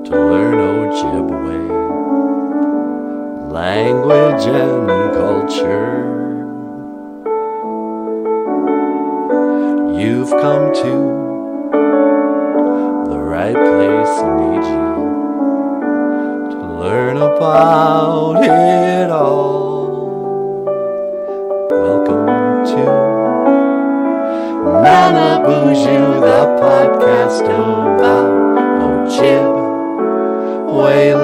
to learn Ojibwe language and culture. You've come to the right place, need you to learn about it all. Welcome to Nanaboozhoo, the podcast about Ojibwe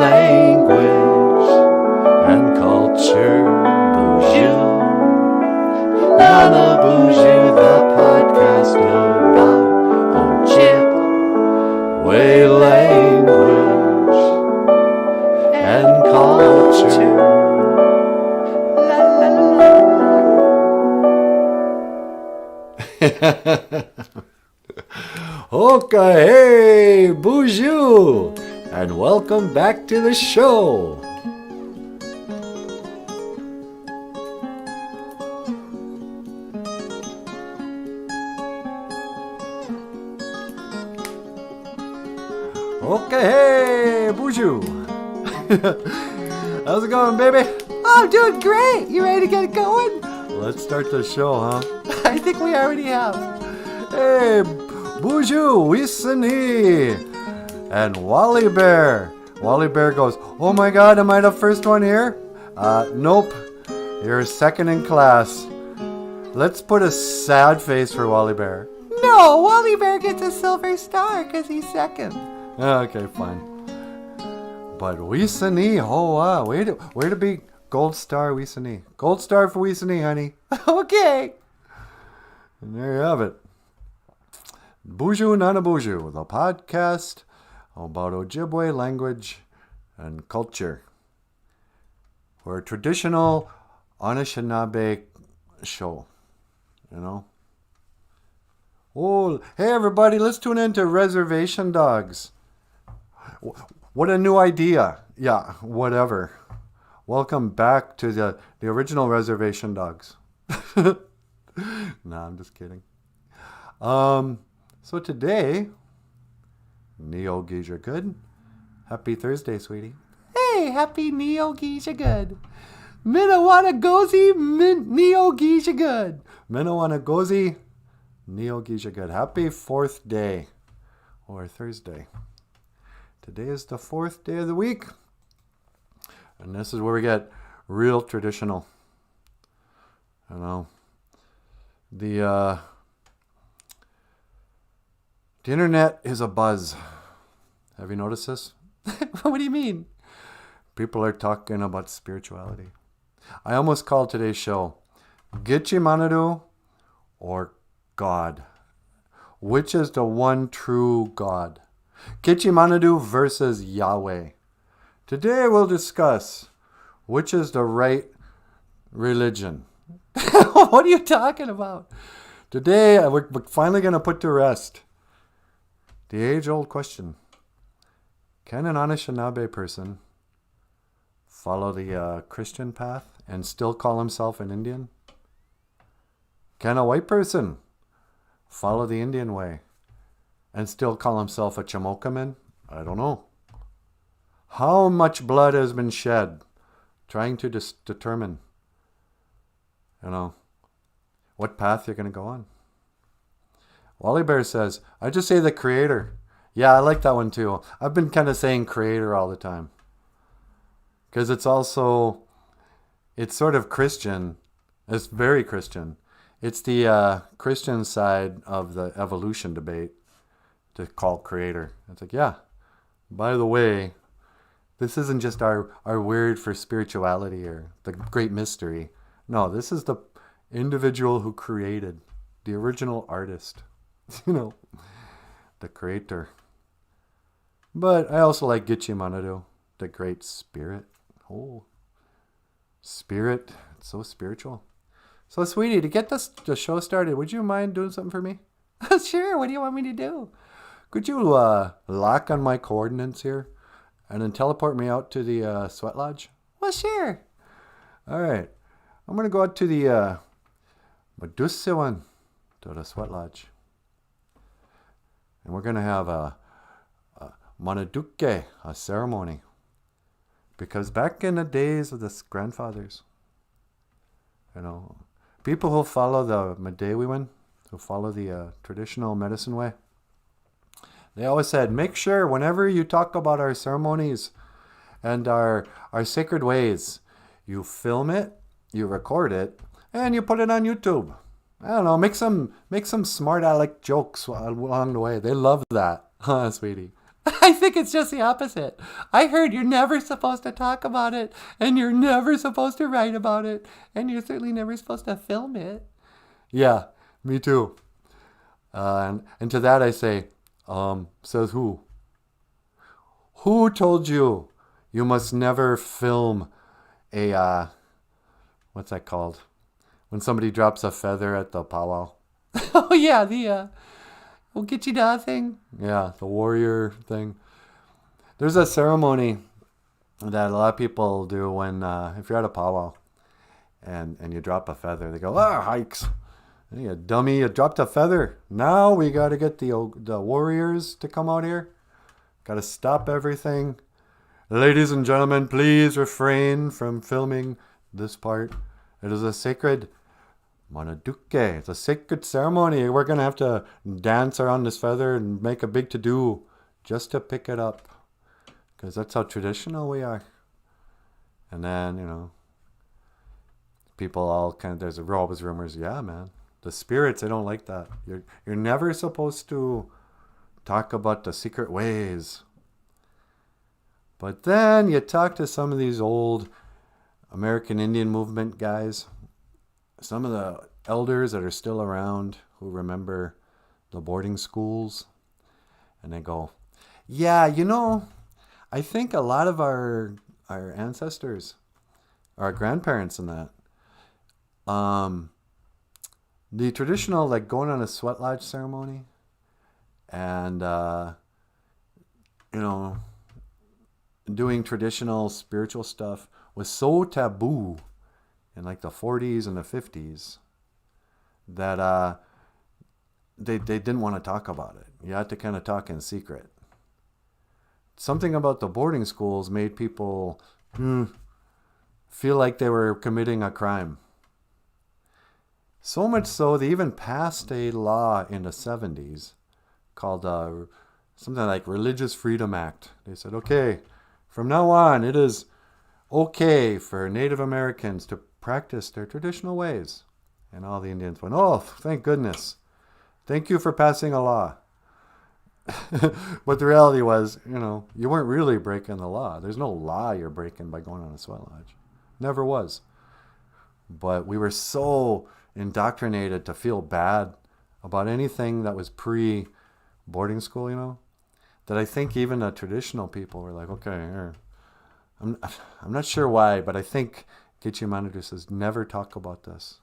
language and culture. Boozhoo, Nanaboozhoo, the podcast about Ojibwe language and culture. Okay, hey, boozhoo, and welcome back to the show. Okay, hey, boozhoo. How's it going, baby? Oh, I'm doing great. You ready to get going? Let's start the show, huh? I think we already have. Hey, boozhoo, Wisani, and Wally Bear. Wally Bear goes, oh my God, am I the first one here? Nope, you're second in class. Let's put a sad face for Wally Bear. No, Wally Bear gets a silver star because he's second. Okay, fine. But Wisani, oh wow, way to be gold star, Wisani. Gold star for Wisani, honey. Okay. And there you have it. BOOZHOO NANABOOZHOO, the podcast about Ojibwe language and culture. We're a traditional Anishinaabe show, you know. Oh, hey everybody, let's tune into Reservation Dogs. What a new idea. Yeah, whatever. Welcome back to the original Reservation Dogs. No, I'm just kidding. So today, Neo Geisha Good. Happy Thursday, sweetie. Hey, happy Neo Geisha Good. Minnewannagozi Neo Geisha Good. Minnewannagozi Neo Geisha Good. Happy fourth day, or Thursday. Today is the fourth day of the week. And this is where we get real traditional. You know, the internet is a buzz. Have you noticed this? What do you mean? People are talking about spirituality. I almost called today's show Gitchi Manadu or God. Which is the one true God? Gitchi Manadu versus Yahweh. Today we'll discuss which is the right religion. What are you talking about? Today we're finally going to put to rest the age-old question. Can an Anishinaabe person follow the Christian path and still call himself an Indian? Can a white person follow the Indian way and still call himself a Chamokaman? I don't know. How much blood has been shed trying to determine, you know, what path you're going to go on? Wally Bear says, I just say the creator. Yeah, I like that one too. I've been kind of saying creator all the time. Because it's sort of Christian. It's very Christian. It's the Christian side of the evolution debate to call creator. It's like, yeah, by the way, this isn't just our word for spirituality or the great mystery. No, this is the individual who created, the original artist, you know, the creator. But I also like Gitchi Manadu, the great spirit. Oh, spirit, it's so spiritual. So, sweetie, to get the show started, would you mind doing something for me? Sure, what do you want me to do? Could you lock on my coordinates here and then teleport me out to the sweat lodge? Well, sure. All right. I'm going to go out to the Medusa to the sweat lodge. And we're going to have Manaduke, a ceremony. Because back in the days of the grandfathers, people who follow the Medewiwin, who follow the traditional medicine way, they always said, make sure whenever you talk about our ceremonies and our sacred ways, you film it, you record it, and you put it on YouTube. I don't know, make some smart aleck jokes along the way. They love that, huh, sweetie? I think it's just the opposite. I heard you're never supposed to talk about it, and you're never supposed to write about it, and you're certainly never supposed to film it. Yeah, me too. And to that I say, says who? Who told you you must never film a, what's that called? When somebody drops a feather at the powwow. Oh yeah, the we'll get you da thing. Yeah, the warrior thing. There's a ceremony that a lot of people do when, if you're at a powwow and you drop a feather, they go, hikes. You dummy, you dropped a feather. Now we got to get the warriors to come out here. Got to stop everything. Ladies and gentlemen, please refrain from filming this part. It is a sacred Manaduke. It's a sacred ceremony. We're going to have to dance around this feather and make a big to-do just to pick it up. Because that's how traditional we are. And then, people all there's always rumors, yeah, man. The spirits, they don't like that. You're never supposed to talk about the secret ways. But then you talk to some of these old American Indian movement guys, some of the elders that are still around who remember the boarding schools, and they go, yeah, I think a lot of our ancestors, our grandparents and that, the traditional, like going on a sweat lodge ceremony and, doing traditional spiritual stuff was so taboo in like the 40s and the 50s that they didn't want to talk about it. You had to kind of talk in secret. Something about the boarding schools made people feel like they were committing a crime. So much so, they even passed a law in the 70s called something like Religious Freedom Act. They said, okay, from now on, it is okay for Native Americans to practice their traditional ways. And all the Indians went, oh, thank goodness. Thank you for passing a law. But the reality was, you weren't really breaking the law. There's no law you're breaking by going on a sweat lodge. Never was. But we were so indoctrinated to feel bad about anything that was pre-boarding school, that I think even the traditional people were like, okay, here. I'm not sure why, but I think Gitche Manadu says never talk about this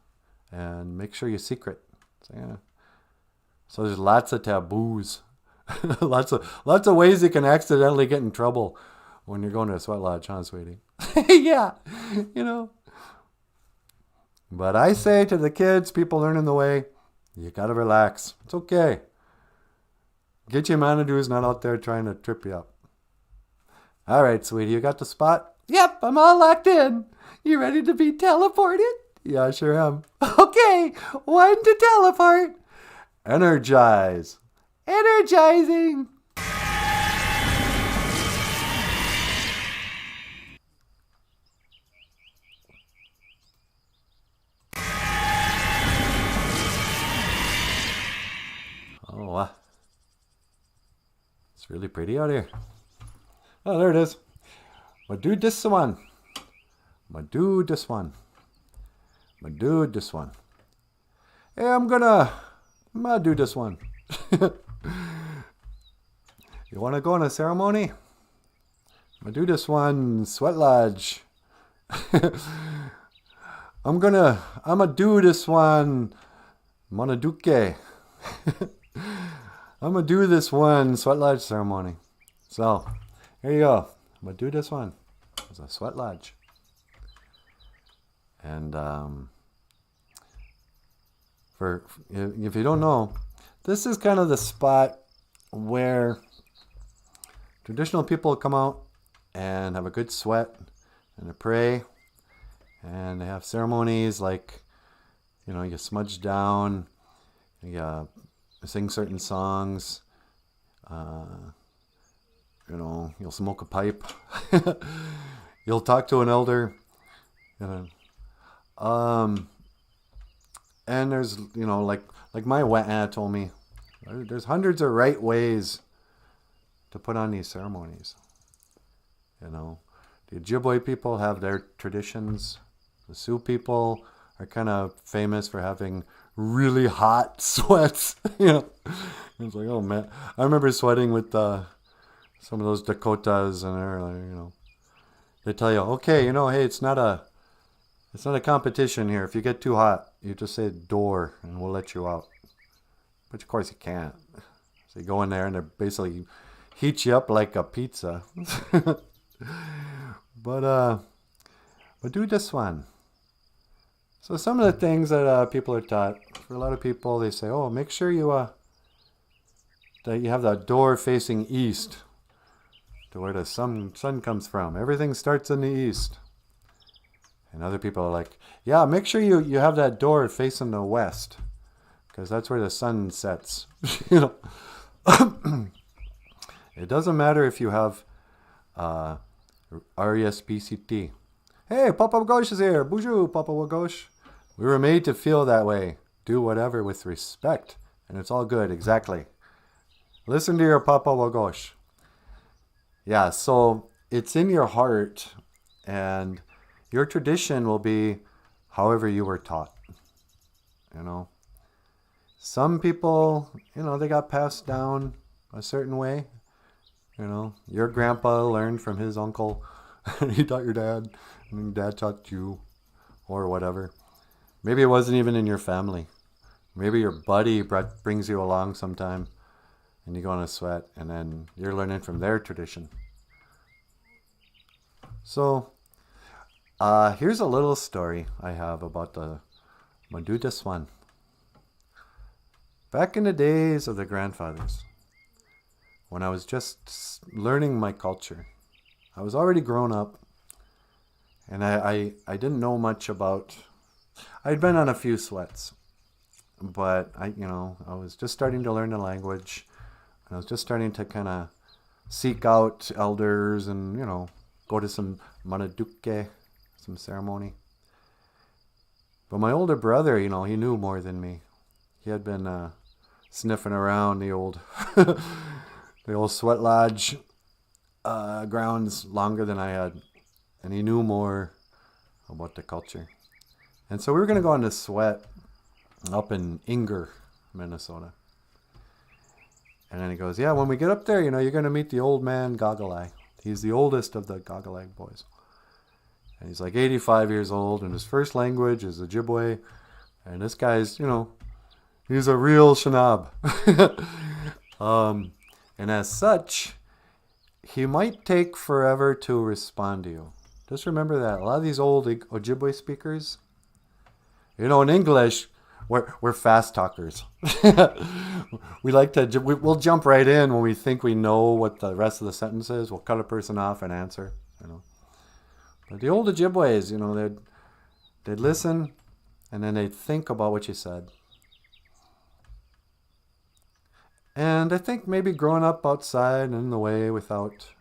and make sure you're secret. So, yeah. So there's lots of taboos, lots of ways you can accidentally get in trouble when you're going to a sweat lodge, huh, sweetie? Yeah, But I say to the kids, people learning the way, you gotta relax. It's okay. Gitche Manadu is not out there trying to trip you up. All right, sweetie, you got the spot? Yep, I'm all locked in. You ready to be teleported? Yeah, I sure am. Okay, 1 to teleport. Energize. Energizing. Oh, wow. It's really pretty out here. Oh, there it is. Do this one. Do this one. Do this one. Hey, I'm gonna do this one. You want to go on a ceremony? Do this one, sweat lodge. I'm gonna do this one, Manaduke. I'm gonna do this one sweat lodge ceremony. So, here you go. I'm gonna do this one. It's a sweat lodge. And if you don't know, this is kind of the spot where traditional people come out and have a good sweat and they pray and they have ceremonies like, you smudge down, you sing certain songs, you'll smoke a pipe, you'll talk to an elder, and there's, like my wet aunt told me, there's hundreds of right ways to put on these ceremonies. The Ojibwe people have their traditions. The Sioux people are kind of famous for having really hot sweats. It's like, oh man, I remember sweating with some of those Dakotas, and they're like, they tell you, okay, hey, it's not a competition here. If you get too hot, you just say door, and we'll let you out. But of course you can't. So you go in there, and they basically heat you up like a pizza. But do this one. So some of the things that people are taught, for a lot of people, they say, oh, make sure that you have that door facing east, to where the sun comes from. Everything starts in the east. And other people are like, yeah, make sure you have that door facing the west, because that's where the sun sets. It doesn't matter if you have RESPCT. Hey, Papa Wagosh is here. Bonjour, Papa Wagosh. We were made to feel that way. Do whatever with respect, and it's all good. Exactly. Listen to your Papa Wagosh. Yeah, so it's in your heart, and your tradition will be however you were taught. Some people, they got passed down a certain way. Your grandpa learned from his uncle. He taught your dad, and dad taught you, or whatever. Maybe it wasn't even in your family. Maybe your buddy brings you along sometime, and you go on a sweat, and then you're learning from their tradition. So, here's a little story I have about the Maduda Swan. Back in the days of the grandfathers, when I was just learning my culture, I was already grown up, and I didn't know much about. I'd been on a few sweats, but I was just starting to learn the language, and I was just starting to kind of seek out elders and go to some manaduke, some ceremony. But my older brother, he knew more than me. He had been sniffing around the old sweat lodge grounds longer than I had, and he knew more about the culture. And so we were going to go on this sweat up in Inger, Minnesota. And then he goes, yeah, when we get up there, you're going to meet the old man Goggle Eye. He's the oldest of the Goggle Eye boys. And he's like 85 years old, and his first language is Ojibwe. And this guy's, he's a real Shinab. And as such, he might take forever to respond to you. Just remember that. A lot of these old Ojibwe speakers, in English, we're fast talkers. We like to, we'll jump right in when we think we know what the rest of the sentence is. We'll cut a person off and answer, But the old Ojibways, they'd listen, and then they'd think about what you said. And I think maybe growing up outside and in the way without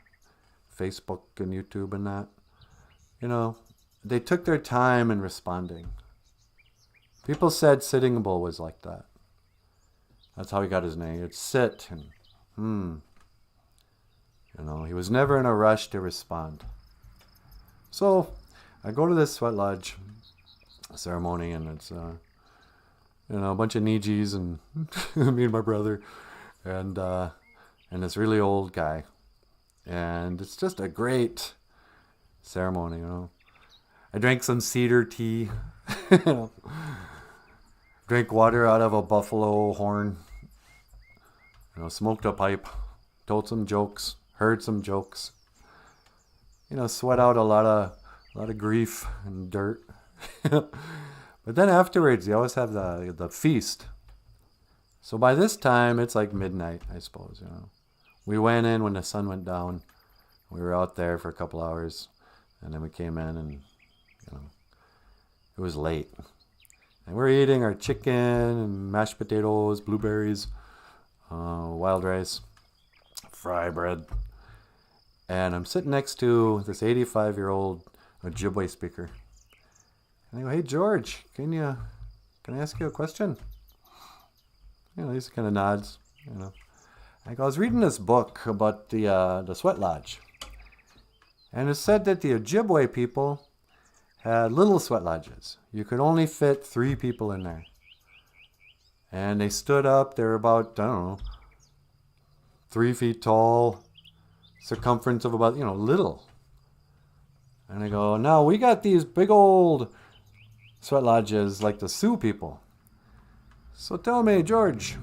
Facebook and YouTube and that, they took their time in responding. People said Sitting Bull was like that. That's how he got his name. It's sit and he was never in a rush to respond. So I go to this sweat lodge ceremony, and it's a bunch of Nijis and me and my brother and this really old guy, and it's just a great ceremony. I drank some cedar tea. Drank water out of a buffalo horn. Smoked a pipe. Told some jokes. Heard some jokes. Sweat out a lot of grief and dirt. But then afterwards, you always have the feast. So by this time, it's like midnight, I suppose. we went in when the sun went down. We were out there for a couple hours, and then we came in, and it was late. And we're eating our chicken and mashed potatoes, blueberries, wild rice, fry bread. And I'm sitting next to this 85-year-old Ojibwe speaker. And I go, "Hey, George, can I ask you a question?" He kind of nods, I go, "I was reading this book about the sweat lodge. And it said that the Ojibwe people had little sweat lodges. You could only fit 3 people in there. And they stood up. They were about, 3 feet tall, circumference of about, little." And I go, "Now we got these big old sweat lodges like the Sioux people. So tell me, George,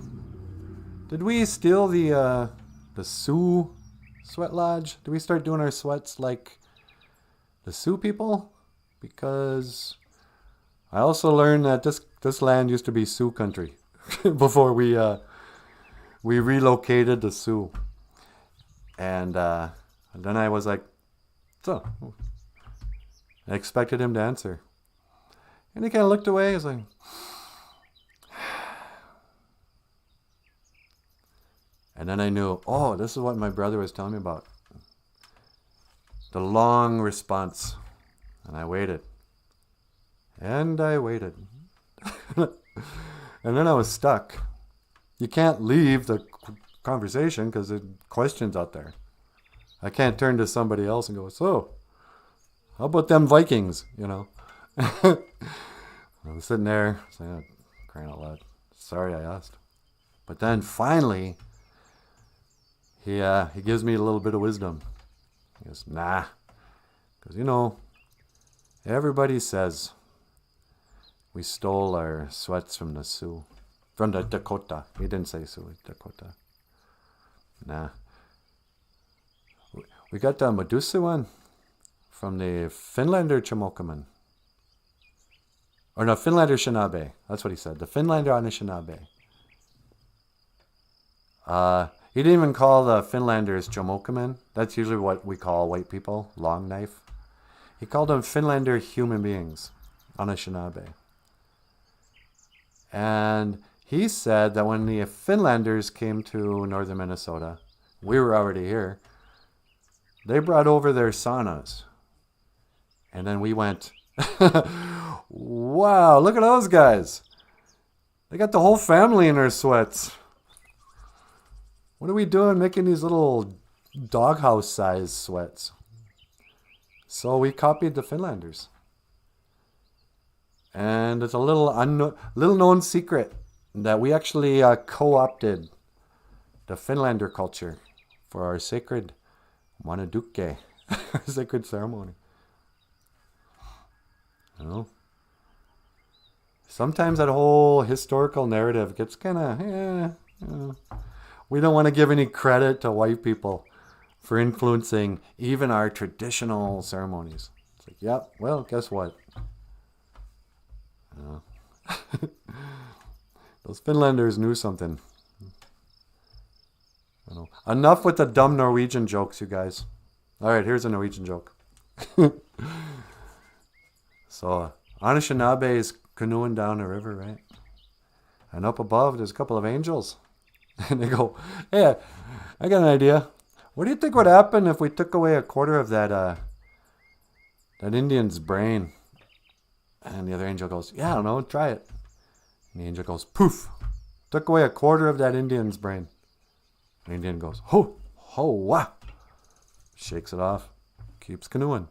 did we steal the Sioux sweat lodge? Did we start doing our sweats like the Sioux people? Because I also learned that this land used to be Sioux country before we relocated to Sioux." And then I was like, "So," I expected him to answer. And he kind of looked away. He was like, and then I knew, this is what my brother was telling me about. The long response. And I waited. And I waited. And then I was stuck. You can't leave the conversation because the question's out there. I can't turn to somebody else and go, "So, how about them Vikings?" I was sitting there saying, crying out loud, "Sorry I asked." But then finally, he gives me a little bit of wisdom. He goes, "Nah." Because, everybody says we stole our sweats from the Sioux. From the Dakota. He didn't say Sioux, Dakota. Nah. We got the Medusa one from the Finlander Chamokaman. Or no, Finlander Shinabe. That's what he said. The Finlander Anishinaabe. He didn't even call the Finlanders Chamokaman. That's usually what we call white people. Long knife. He called them Finlander human beings. Anishinaabe. And he said that when the Finlanders came to northern Minnesota, we were already here, they brought over their saunas. And then we went, "Wow, look at those guys. They got the whole family in their sweats. What are we doing making these little doghouse size sweats?" So we copied the Finlanders. And it's a little known secret that we actually co-opted the Finlander culture for our sacred Manaduke, sacred ceremony. Sometimes that whole historical narrative gets kind of, we don't want to give any credit to white people for influencing even our traditional ceremonies. It's like, yep, well, guess what? Those Finlanders knew something. Enough with the dumb Norwegian jokes, you guys. All right, here's a Norwegian joke. So, Anishinaabe is canoeing down a river, right? And up above, there's a couple of angels. And they go, "Hey, I got an idea. What do you think would happen if we took away a quarter of that Indian's brain?" And the other angel goes, "Yeah, I don't know, try it." And the angel goes, poof, took away a quarter of that Indian's brain. The Indian goes, "Ho, ho, wah." Shakes it off, keeps canoeing.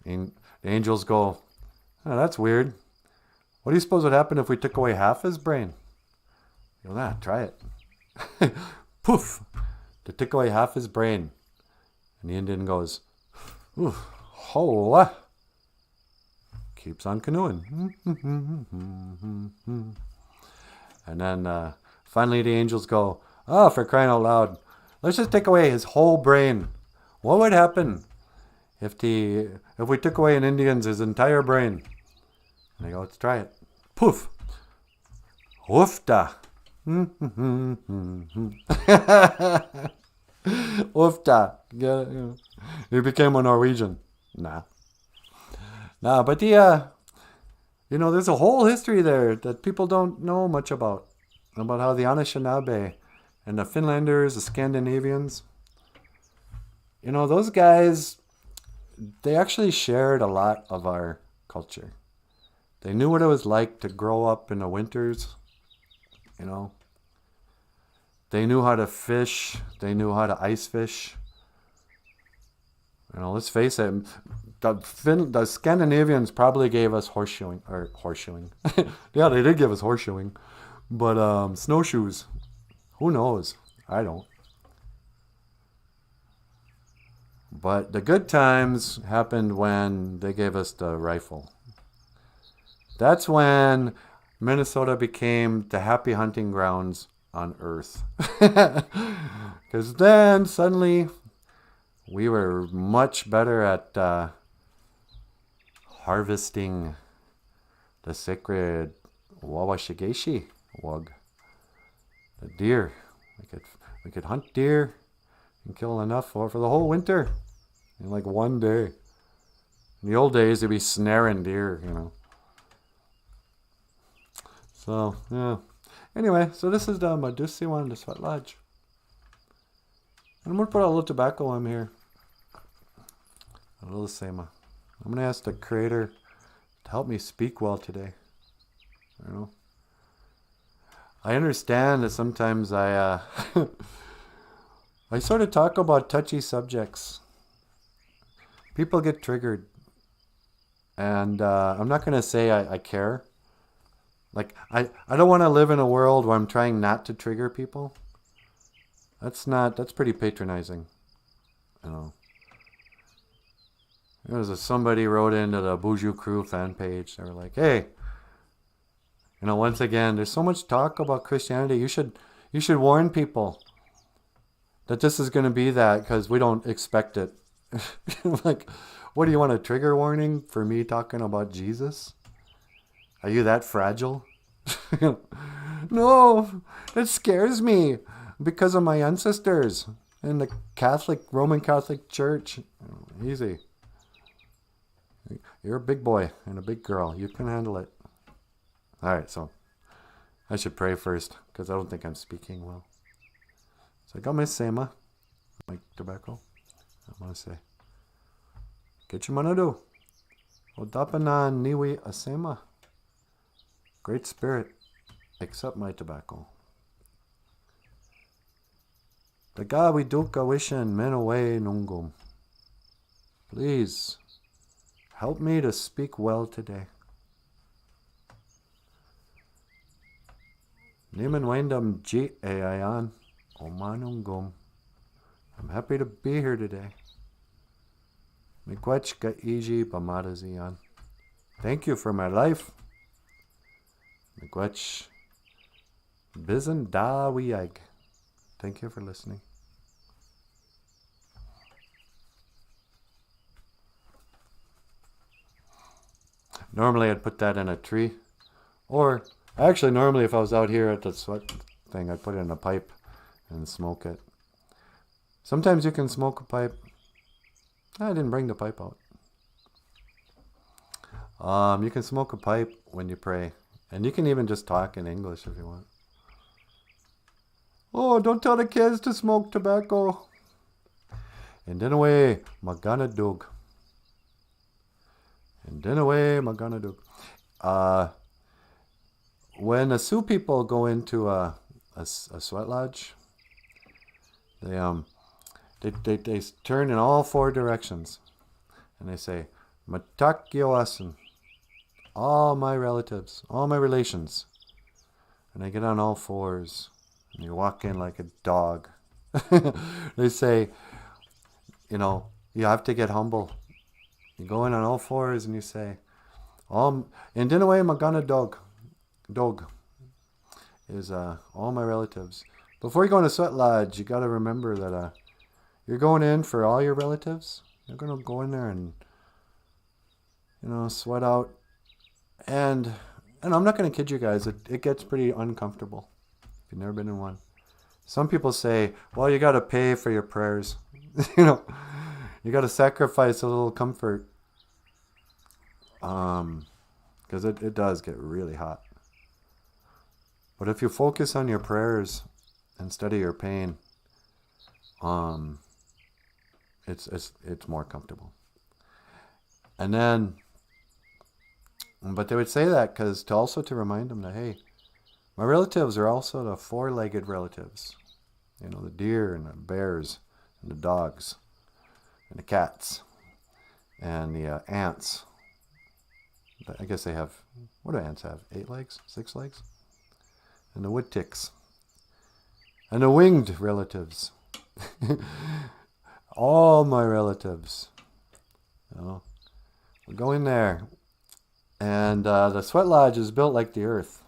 And the angels go, "Oh, that's weird. What do you suppose would happen if we took away half his brain?" You go, try it. Poof, to take away half his brain. And the Indian goes, "Ooh, ho, wah." Keeps on canoeing. And then finally the angels go, "Oh, for crying out loud, let's just take away his whole brain. What would happen if we took away an Indian's his entire brain?" And they go, "Let's try it." Poof. Woofda. Ufta. He became a Norwegian. Nah. Nah, but there's a whole history there that people don't know much about how the Anishinaabe and the Finlanders, the Scandinavians, those guys, they actually shared a lot of our culture. They knew what it was like to grow up in the winters, They knew how to fish. They knew how to ice fish. Let's face it, the Scandinavians probably gave us horseshoeing. Yeah, they did give us horseshoeing. But snowshoes, who knows? I don't. But the good times happened when they gave us the rifle. That's when Minnesota became the happy hunting grounds on Earth. Because then suddenly we were much better at harvesting the sacred Wawashigeshi wug, the deer. We could hunt deer and kill enough for the whole winter in like one day. In the old days, they'd be snaring deer, So, yeah. Anyway, so this is the Madusi one, the Sweat Lodge. And I'm going to put a little tobacco in here. A little sema. I'm going to ask the Creator to help me speak well today. I understand that sometimes I sort of talk about touchy subjects. People get triggered. And I'm not going to say I care. Like, I don't want to live in a world where I'm trying not to trigger people. That's pretty patronizing. Somebody wrote into the BOOZHOO Crew fan page. They were like, hey, once again, there's so much talk about Christianity. You should warn people that this is going to be that because we don't expect it. Like, what do you want, a trigger warning for me talking about Jesus? Are you that fragile? No, that scares me because of my ancestors in the Roman Catholic Church. Easy. You're a big boy and a big girl. You can handle it. All right, so I should pray first because I don't think I'm speaking well. So I got my sema, my tobacco. I'm going to say, Kichimanadu, Odapanan niwi asema. Great Spirit, accept my tobacco. The God we duka wishin menawe nungum. Please, help me to speak well today. Niman wendam ji ayan omanungum. I'm happy to be here today. Mikwach ka iji pamadazian. Thank you for my life. Mikwach bizan da wiag. Thank you for listening. Normally I'd put that in a tree. Or, actually normally if I was out here at the sweat thing, I'd put it in a pipe and smoke it. Sometimes you can smoke a pipe. I didn't bring the pipe out. You can smoke a pipe when you pray. And you can even just talk in English if you want. Oh, don't tell the kids to smoke tobacco. And then away, magana dog. And then away, magana dog. When the Sioux people go into a sweat lodge, they turn in all four directions. And they say, Matakyoasan. All my relatives, all my relations. And they get on all fours. And you walk in like a dog. They say, you have to get humble. You go in on all fours and you say, and then away magana dog. Dog is all my relatives. Before you go in a sweat lodge, you got to remember that you're going in for all your relatives. You're going to go in there and, sweat out. And I'm not going to kid you guys, it gets pretty uncomfortable. if you've never been in one. Some people say, well, you got to pay for your prayers. You know, you got to sacrifice a little comfort. Because it does get really hot. But if you focus on your prayers instead of your pain, it's more comfortable. And then, but they would say that because to remind them that, hey, my relatives are also the four-legged relatives. You know, the deer and the bears and the dogs and the cats and the ants. I guess they have, what do ants have? 8 legs? 6 legs? And the wood ticks. And the winged relatives. All my relatives. You know, we go in there. And the sweat lodge is built like the earth.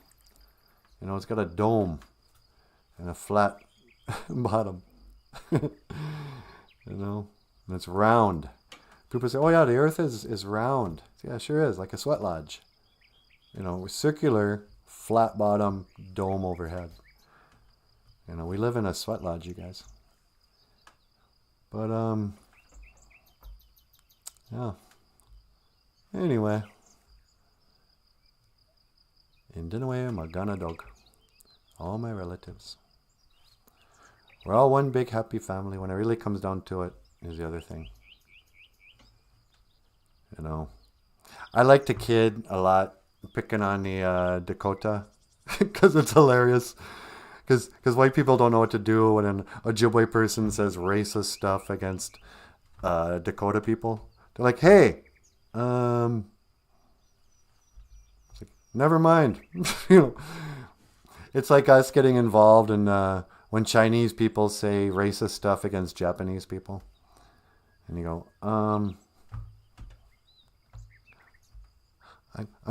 You know, it's got a dome and a flat bottom. You know, and it's round. People say, oh yeah, the earth is round. Yeah, it sure is, like a sweat lodge. You know, circular, flat bottom, dome overhead. You know, we live in a sweat lodge, you guys. But, yeah. Anyway. In Dinaway, Magana dog. All my relatives. We're all one big happy family. When it really comes down to it, is the other thing. You know, I like to kid a lot, picking on the Dakota, because it's hilarious. Because white people don't know what to do when an Ojibwe person says racist stuff against Dakota people. They're like, hey, it's like, never mind. You know, it's like us getting involved in when Chinese people say racist stuff against Japanese people. And you go, I'm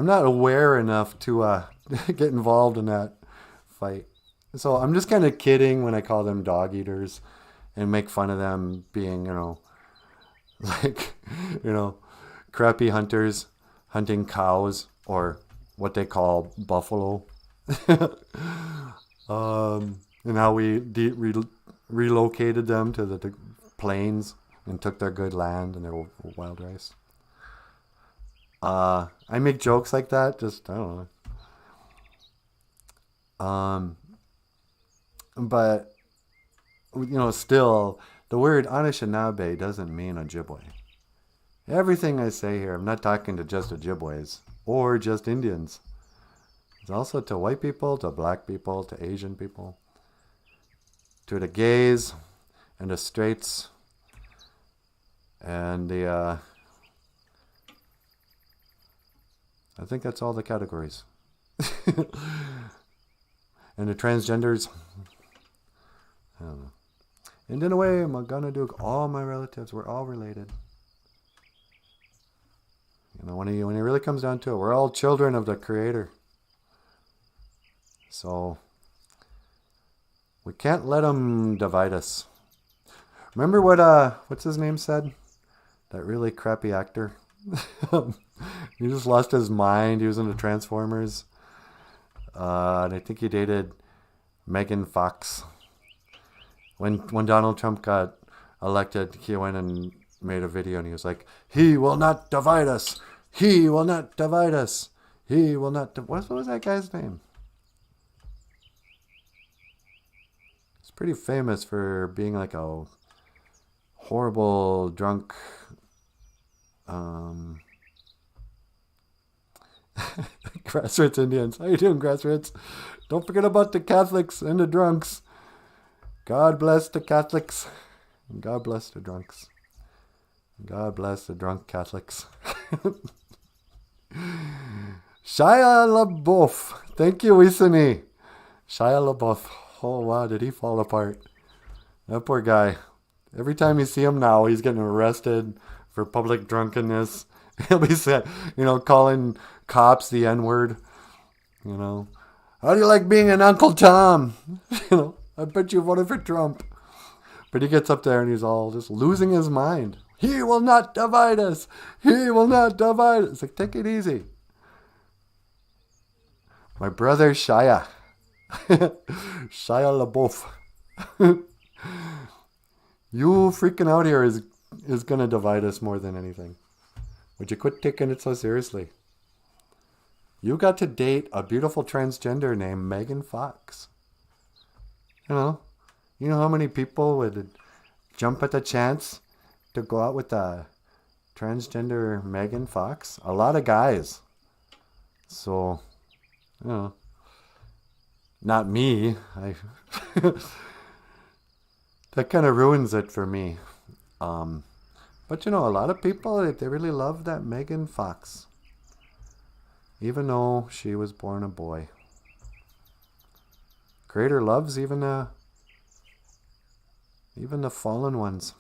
not aware enough to get involved in that fight. So I'm just kind of kidding when I call them dog eaters and make fun of them being, you know, like, you know, crappy hunters hunting cows or what they call buffalo. And how we relocated them to the plains and took their good land and their wild rice. I make jokes like that, just, I don't know. But, you know, still, the word Anishinaabe doesn't mean Ojibwe. Everything I say here, I'm not talking to just Ojibwes or just Indians. It's also to white people, to black people, to Asian people, to the gays and the straights and the, I think that's all the categories. And the transgenders. I don't know. And in a way, Maganadook, all my relatives, we're all related. You know, when it really comes down to it, we're all children of the Creator. So, we can't let them divide us. Remember what, what's his name said? That really crappy actor? He just lost his mind. He was in the Transformers. And I think he dated Megan Fox. When Donald Trump got elected, he went and made a video and he was like, he will not divide us. He will not divide us. He will not. What was that guy's name? He's pretty famous for being like a horrible drunk. Grassroots Indians. How you doing, Grassroots? Don't forget about the Catholics and the drunks. God bless the Catholics. And God bless the drunks. God bless the drunk Catholics. Shia LaBeouf. Thank you, Wisani. Shia LaBeouf. Oh, wow, did he fall apart? That poor guy. Every time you see him now, he's getting arrested for public drunkenness. He'll be said, you know, calling cops the N-word. You know, how do you like being an Uncle Tom? You know, I bet you voted for Trump. But he gets up there and he's all just losing his mind. He will not divide us. He will not divide us. It's like, take it easy. My brother Shia. Shia LaBeouf. You freaking out here is going to divide us more than anything. Would you quit taking it so seriously? You got to date a beautiful transgender named Megan Fox. You know how many people would jump at the chance to go out with a transgender Megan Fox? A lot of guys. So, not me. That kind of ruins it for me. But a lot of people, they really love that Megan Fox. Even though she was born a boy. Creator loves even the fallen ones.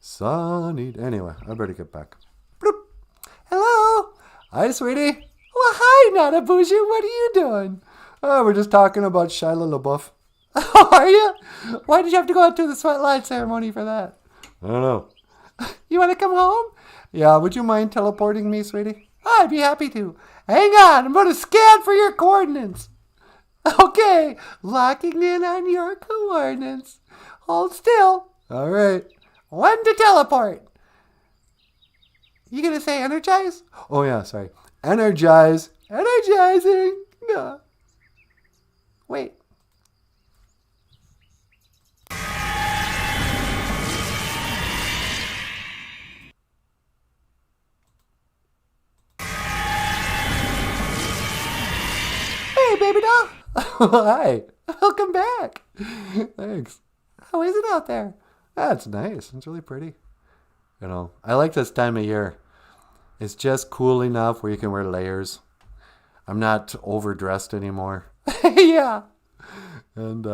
Sunny. Anyway, I better get back. Bloop. Hello. Hi, sweetie. Well, hi, NanaBOOZHOO. What are you doing? Oh, we're just talking about Shia LaBeouf. Oh, are you? Why did you have to go out to the sweat line ceremony for that? I don't know. You want to come home? Yeah, would you mind teleporting me, sweetie? I'd be happy to. Hang on, I'm going to scan for your coordinates. Okay, locking in on your coordinates. Hold still. All right. 1 to teleport. You going to say energize? Oh, yeah, sorry. Energize. Energizing. No. Wait. Hey, baby doll. Hi. Welcome back. Thanks. How is it out there? That's nice. It's really pretty. I like this time of year. It's just cool enough where you can wear layers. I'm not overdressed anymore. Yeah. And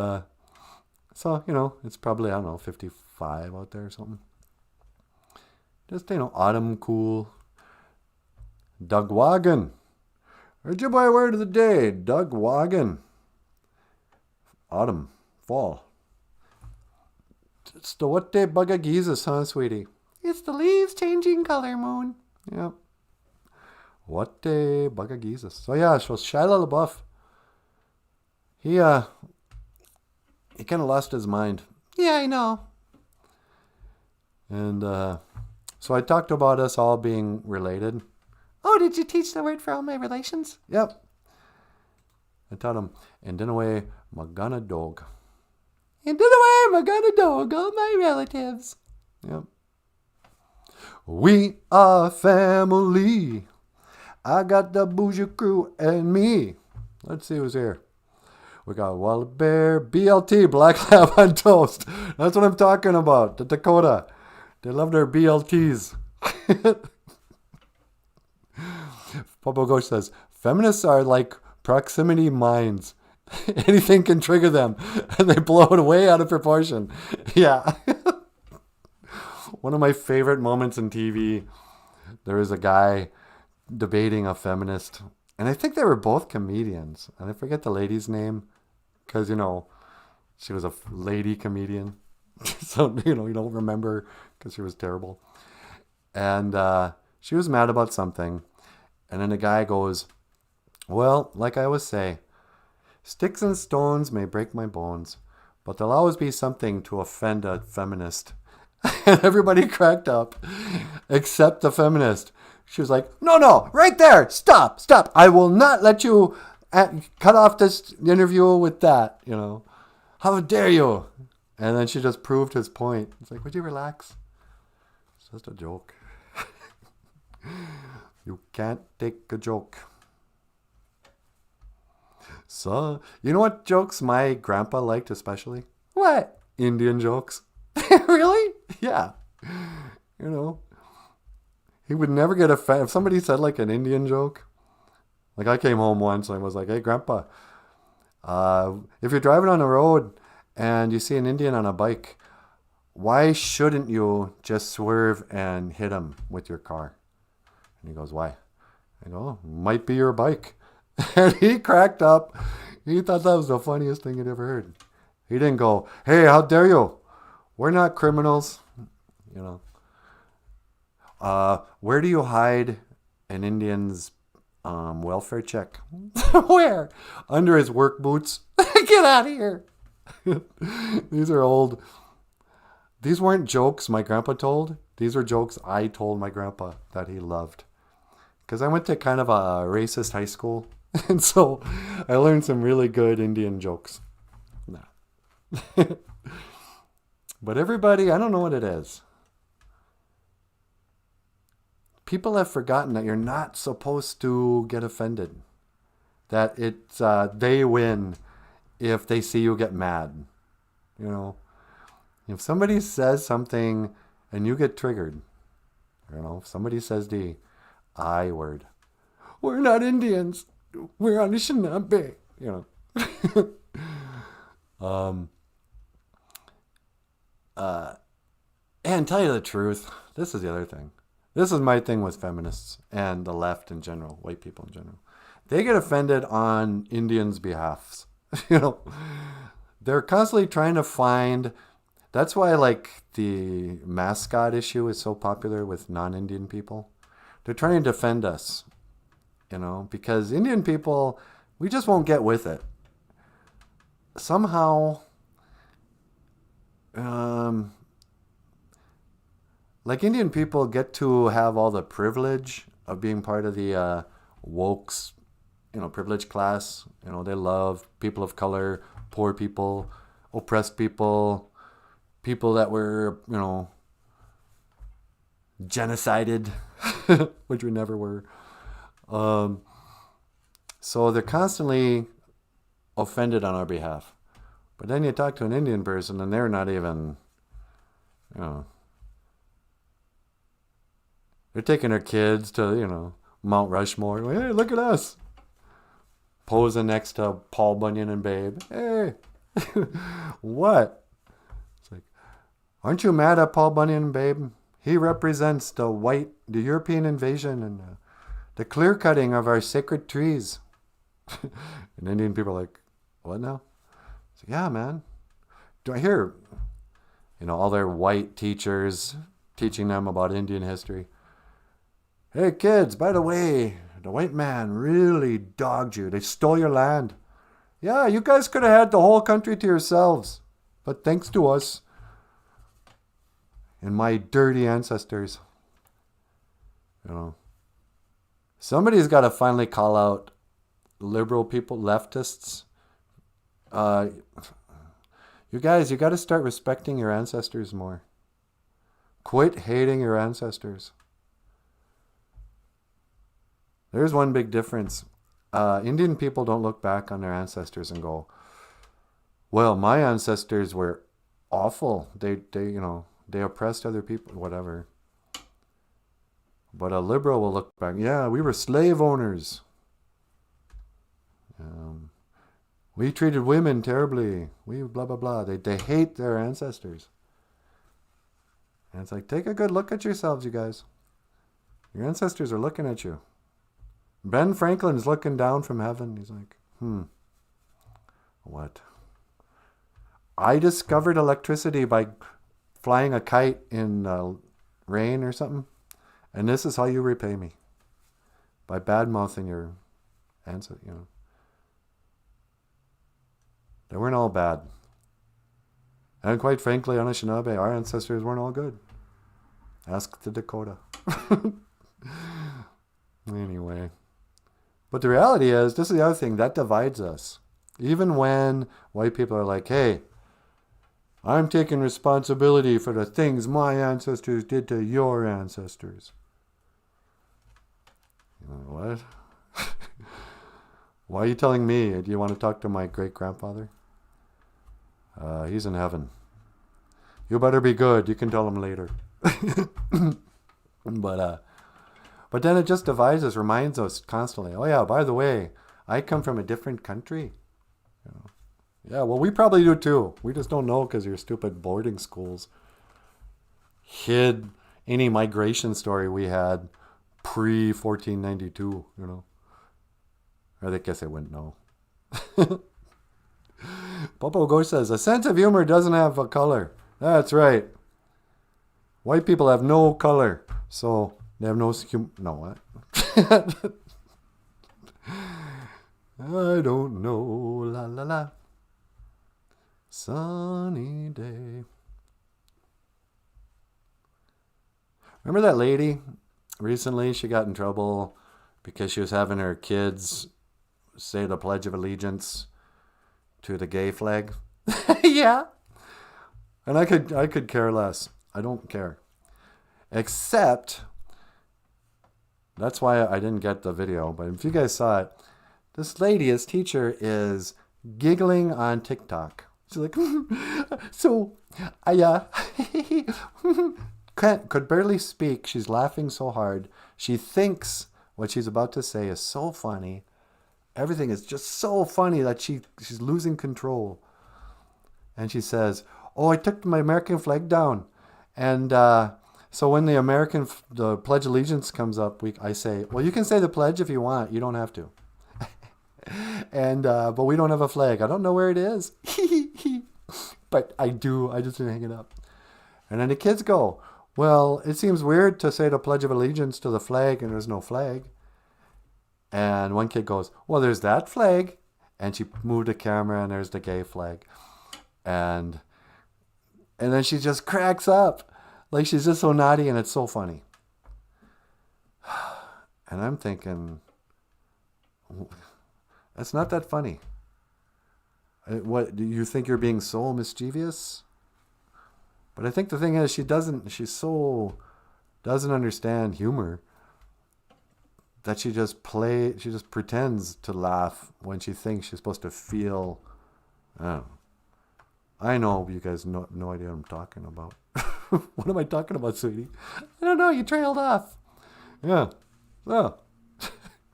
so, it's probably, 55 out there or something. Just, autumn cool. Doug Wagon. Ojibwe word of the day, Doug Wagon. Autumn, fall. It's the what day bug of Jesus, huh, sweetie? It's the leaves changing color, Moon. Yep. What day bug of Jesus. So yeah, so Shia LaBeouf. He kind of lost his mind. Yeah, I know. And so I talked about us all being related. Oh, did you teach the word for all my relations? Yep. I taught him, and in a way, Magana dog. And in a way, Magana dog, all my relatives. Yep. We are family. I got the BOOZHOO crew and me. Let's see who's here. We got Wild Bear, BLT, Black Lab on Toast. That's what I'm talking about. The Dakota. They love their BLTs. Popo Ghost says, feminists are like proximity mines. Anything can trigger them, and they blow it way out of proportion. Yeah. One of my favorite moments in TV, there was a guy debating a feminist, and I think they were both comedians, and I forget the lady's name, because, she was a lady comedian. So, you don't remember because she was terrible. And she was mad about something. And then the guy goes, well, like I always say, sticks and stones may break my bones, but there'll always be something to offend a feminist. And everybody cracked up, except the feminist. She was like, no, right there. Stop. I will not let you cut off this interview with that, How dare you? And then she just proved his point. It's like, would you relax? It's just a joke. You can't take a joke. So, you know what jokes my grandpa liked especially? What? Indian jokes. Really? Yeah. He would never get offended. If somebody said like an Indian joke, like I came home once and I was like, hey, Grandpa, if you're driving on the road and you see an Indian on a bike, why shouldn't you just swerve and hit him with your car? And he goes, why? I go, oh, might be your bike. And he cracked up. He thought that was the funniest thing he'd ever heard. He didn't go, hey, how dare you? We're not criminals. Where do you hide an Indian's welfare check. Where? Under his work boots. Get out of here. These are old. These weren't jokes my grandpa told. These were jokes I told my grandpa that he loved. Because I went to kind of a racist high school. And so I learned some really good Indian jokes. Nah. But everybody, I don't know what it is. People have forgotten that you're not supposed to get offended. That it's they win if they see you get mad. You know, if somebody says something and you get triggered, you know, if somebody says the I word, we're not Indians, we're Anishinaabe, you know. And tell you the truth, this is the other thing. This is my thing with feminists and the left in general, white people in general. They get offended on Indians' behalfs. You know, they're constantly trying to find. That's why, like, the mascot issue is so popular with non-Indian people. They're trying to defend us, you know, because Indian people, we just won't get with it. Somehow, like, Indian people get to have all the privilege of being part of the wokes, you know, privileged class. You know, they love people of color, poor people, oppressed people, people that were, you know, genocided, which we never were. So they're constantly offended on our behalf. But then you talk to an Indian person and they're not even, you know, they're taking their kids to, you know, Mount Rushmore. Like, hey, look at us. Posing next to Paul Bunyan and Babe. Hey. What? It's like, aren't you mad at Paul Bunyan and Babe? He represents the European invasion and the clear cutting of our sacred trees. And Indian people are like, what now? It's like, yeah, man. Do I hear, you know, all their white teachers teaching them about Indian history? Hey, kids, by the way, the white man really dogged you. They stole your land. Yeah, you guys could have had the whole country to yourselves. But thanks to us and my dirty ancestors, you know, somebody's got to finally call out liberal people, leftists. You guys, you got to start respecting your ancestors more. Quit hating your ancestors. There's one big difference. Indian people don't look back on their ancestors and go, well, my ancestors were awful. They you know, they oppressed other people, whatever. But a liberal will look back, yeah, we were slave owners. We treated women terribly. We blah, blah, blah. They hate their ancestors. And it's like, take a good look at yourselves, you guys. Your ancestors are looking at you. Ben Franklin's looking down from heaven. He's like, what? I discovered electricity by flying a kite in rain or something. And this is how you repay me. By bad-mouthing your ancestors, you know. They weren't all bad. And quite frankly, Anishinaabe, our ancestors weren't all good. Ask the Dakota. Anyway. But the reality is, this is the other thing, that divides us. Even when white people are like, hey, I'm taking responsibility for the things my ancestors did to your ancestors. You know what? Why are you telling me? Do you want to talk to my great-grandfather? He's in heaven. You better be good. You can tell him later. But then it just divides us, reminds us constantly, oh yeah, by the way, I come from a different country. You know? Yeah, well, we probably do too. We just don't know because your stupid boarding schools hid any migration story we had pre-1492, you know. I guess I wouldn't know. Popo Go says, a sense of humor doesn't have a color. That's right. White people have no color. So they have no what? I don't know. La la la. Sunny day. Remember that lady? Recently, she got in trouble because she was having her kids say the Pledge of Allegiance to the gay flag. Yeah. And I could care less. I don't care. Except, that's why I didn't get the video. But if you guys saw it, this lady, his teacher, is giggling on TikTok. She's like, so I could barely speak. She's laughing so hard. She thinks what she's about to say is so funny. Everything is just so funny that she's losing control. And she says, oh, I took my American flag down. And so when the Pledge of Allegiance comes up, I say, well, you can say the pledge if you want. You don't have to. And but we don't have a flag. I don't know where it is. But I do. I just didn't hang it up. And then the kids go, well, it seems weird to say the Pledge of Allegiance to the flag and there's no flag. And one kid goes, well, there's that flag. And she moved the camera and there's the gay flag. And then she just cracks up. Like she's just so naughty and it's so funny. And I'm thinking, that's not that funny. What, do you think you're being so mischievous? But I think the thing is she doesn't understand humor. That she just pretends to laugh when she thinks she's supposed to feel. I know you guys no idea what I'm talking about. What am I talking about, sweetie? I don't know. You trailed off. Yeah. Oh.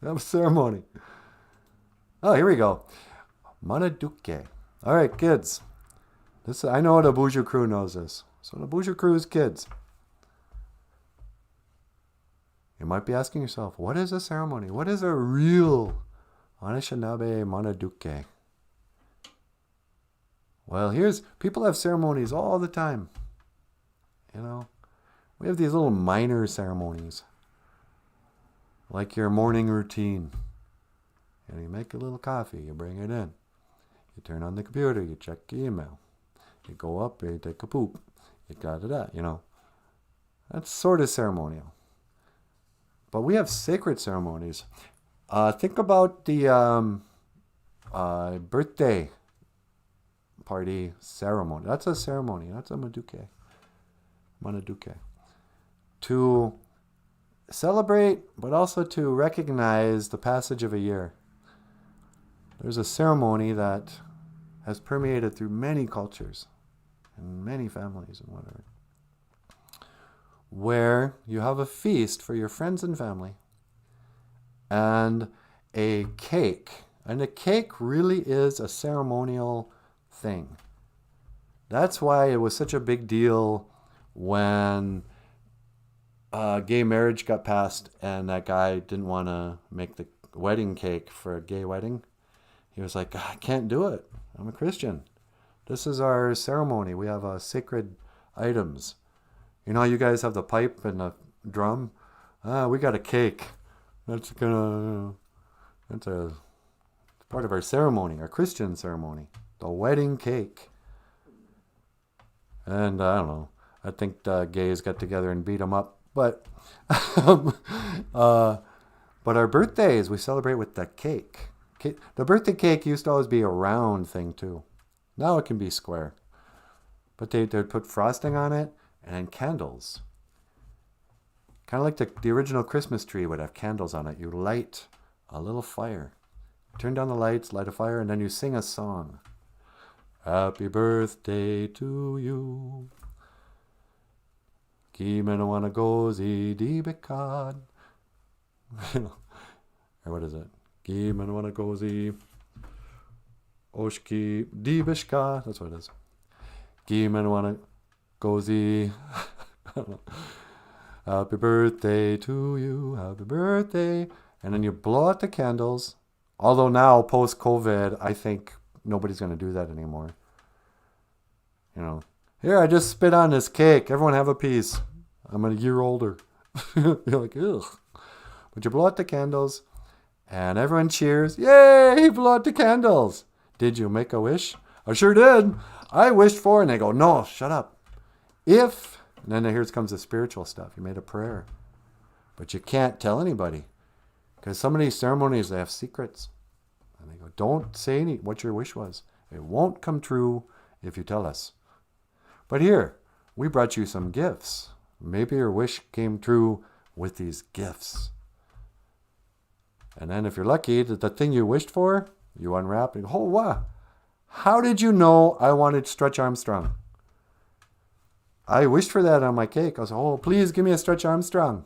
That was ceremony. Oh, here we go. Manaduke. All right, kids. I know the BOOZHOO crew knows this. So the BOOZHOO crew's kids. You might be asking yourself, what is a ceremony? What is a real Anishinaabe Manaduke? Well, people have ceremonies all the time. You know, we have these little minor ceremonies. Like your morning routine. You make a little coffee, you bring it in. You turn on the computer, you check your email. You go up, you take a poop. You you know. That's sort of ceremonial. But we have sacred ceremonies. Think about the birthday party ceremony. That's a ceremony. That's a Manaduke. To celebrate, but also to recognize the passage of a year. There's a ceremony that has permeated through many cultures and many families and whatever, where you have a feast for your friends and family and a cake. And a cake really is a ceremonial thing. That's why it was such a big deal when gay marriage got passed and that guy didn't want to make the wedding cake for a gay wedding. He was like, I can't do it. I'm a Christian. This is our ceremony. We have sacred items. You know, you guys have the pipe and the drum. We got a cake. That's a part of our ceremony, our Christian ceremony, the wedding cake. And I don't know. I think the gays got together and beat them up. But our birthdays, we celebrate with the cake. The birthday cake used to always be a round thing too. Now it can be square. But they'd put frosting on it and then candles. Kind of like the original Christmas tree would have candles on it. You light a little fire. Turn down the lights, light a fire, and then you sing a song. Happy birthday to you. Kimenoanagozi dibekad. Or what is it? Kimenoanagozi oshki dibeshka. That's what it is. Kimenoanagozi. I don't know. Happy birthday to you. Happy birthday. And then you blow out the candles. Although now, post-COVID, I think nobody's going to do that anymore. You know, here, I just spit on this cake. Everyone have a piece. I'm a year older. You're like, ugh. But you blow out the candles, And everyone cheers. Yay! He blew out the candles. Did you make a wish? I sure did. I wished for, and they go, no, shut up. If, and then here comes the spiritual stuff. You made a prayer. But you can't tell anybody. Because some of these ceremonies, they have secrets. And they go, don't say what your wish was. It won't come true if you tell us. But here, we brought you some gifts. Maybe your wish came true with these gifts. And then if you're lucky, the thing you wished for, you unwrap and go, oh, wow. How did you know I wanted Stretch Armstrong? I wished for that on my cake. I was like, oh, please give me a Stretch Armstrong.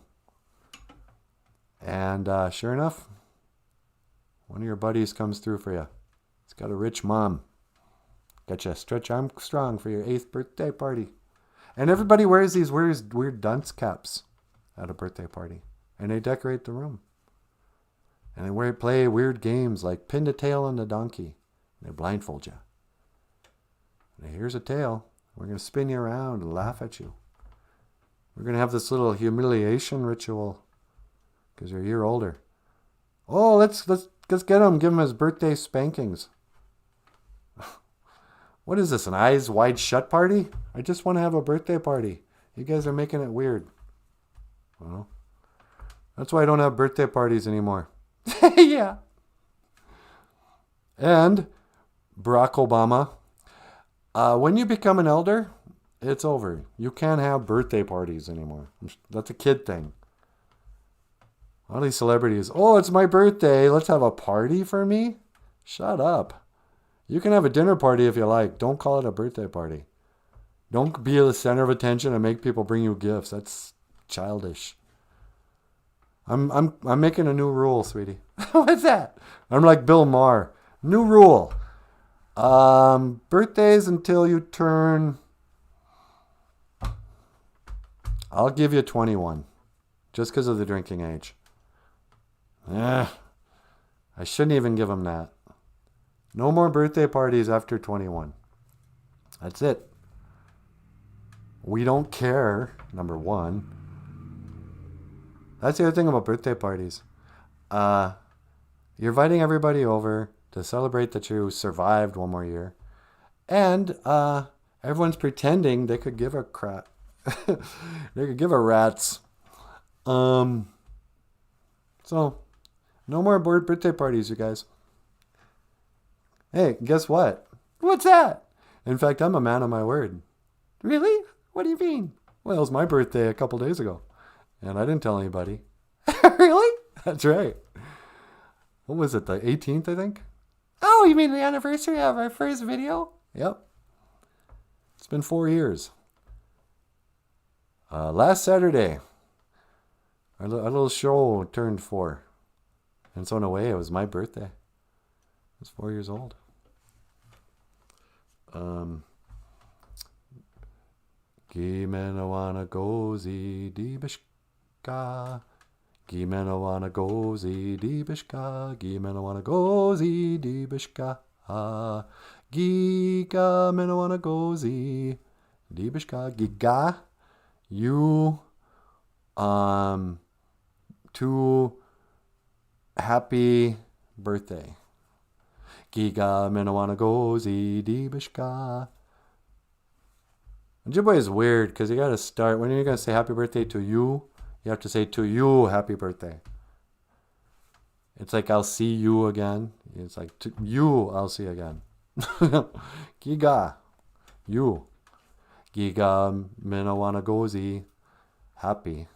And sure enough, one of your buddies comes through for you. He's got a rich mom. Got you a Stretch Armstrong for your 8th birthday party. And everybody wears these weird dunce caps at a birthday party. And they decorate the room. And they play weird games like pin the tail on the donkey. They blindfold you. And here's a tail. We're going to spin you around and laugh at you. We're going to have this little humiliation ritual because you're a year older. Oh, let's get him. Give him his birthday spankings. What is this, an eyes wide shut party? I just want to have a birthday party. You guys are making it weird. Well, that's why I don't have birthday parties anymore. Yeah. And Barack Obama, when you become an elder, it's over. You can't have birthday parties anymore. That's a kid thing. All these celebrities, oh, it's my birthday. Let's have a party for me? Shut up. You can have a dinner party if you like. Don't call it a birthday party. Don't be the center of attention and make people bring you gifts. That's childish. I'm making a new rule, sweetie. What's that? I'm like Bill Maher. New rule. Birthdays until you turn... I'll give you 21. Just because of the drinking age. I shouldn't even give them that. No more birthday parties after 21. That's it. We don't care, number one. That's the other thing about birthday parties. You're inviting everybody over to celebrate that you survived one more year. And everyone's pretending they could give a crap. They could give a rat's. So, no more birthday parties, you guys. Hey, guess what? What's that? In fact, I'm a man of my word. Really? What do you mean? Well, it was my birthday a couple days ago. And I didn't tell anybody. Really? That's right. What was it, the 18th, I think? Oh, you mean the anniversary of our first video? Yep. It's been 4 years. Last Saturday, our little show turned 4. And so in a way, it was my birthday. I was 4 years old. Gimena gozi dibishka. Gimena gozi dibishka. Gimena gozi dibishka. Giga mena gozi dibishka. Giga. You to happy birthday. Giga mena gozi dibishka. Ojibwe is weird because you got to start, when you're going to say happy birthday to you, you have to say to you happy birthday. It's like I'll see you again. It's like to you I'll see again. Giga, you. Giga mena gozi, happy.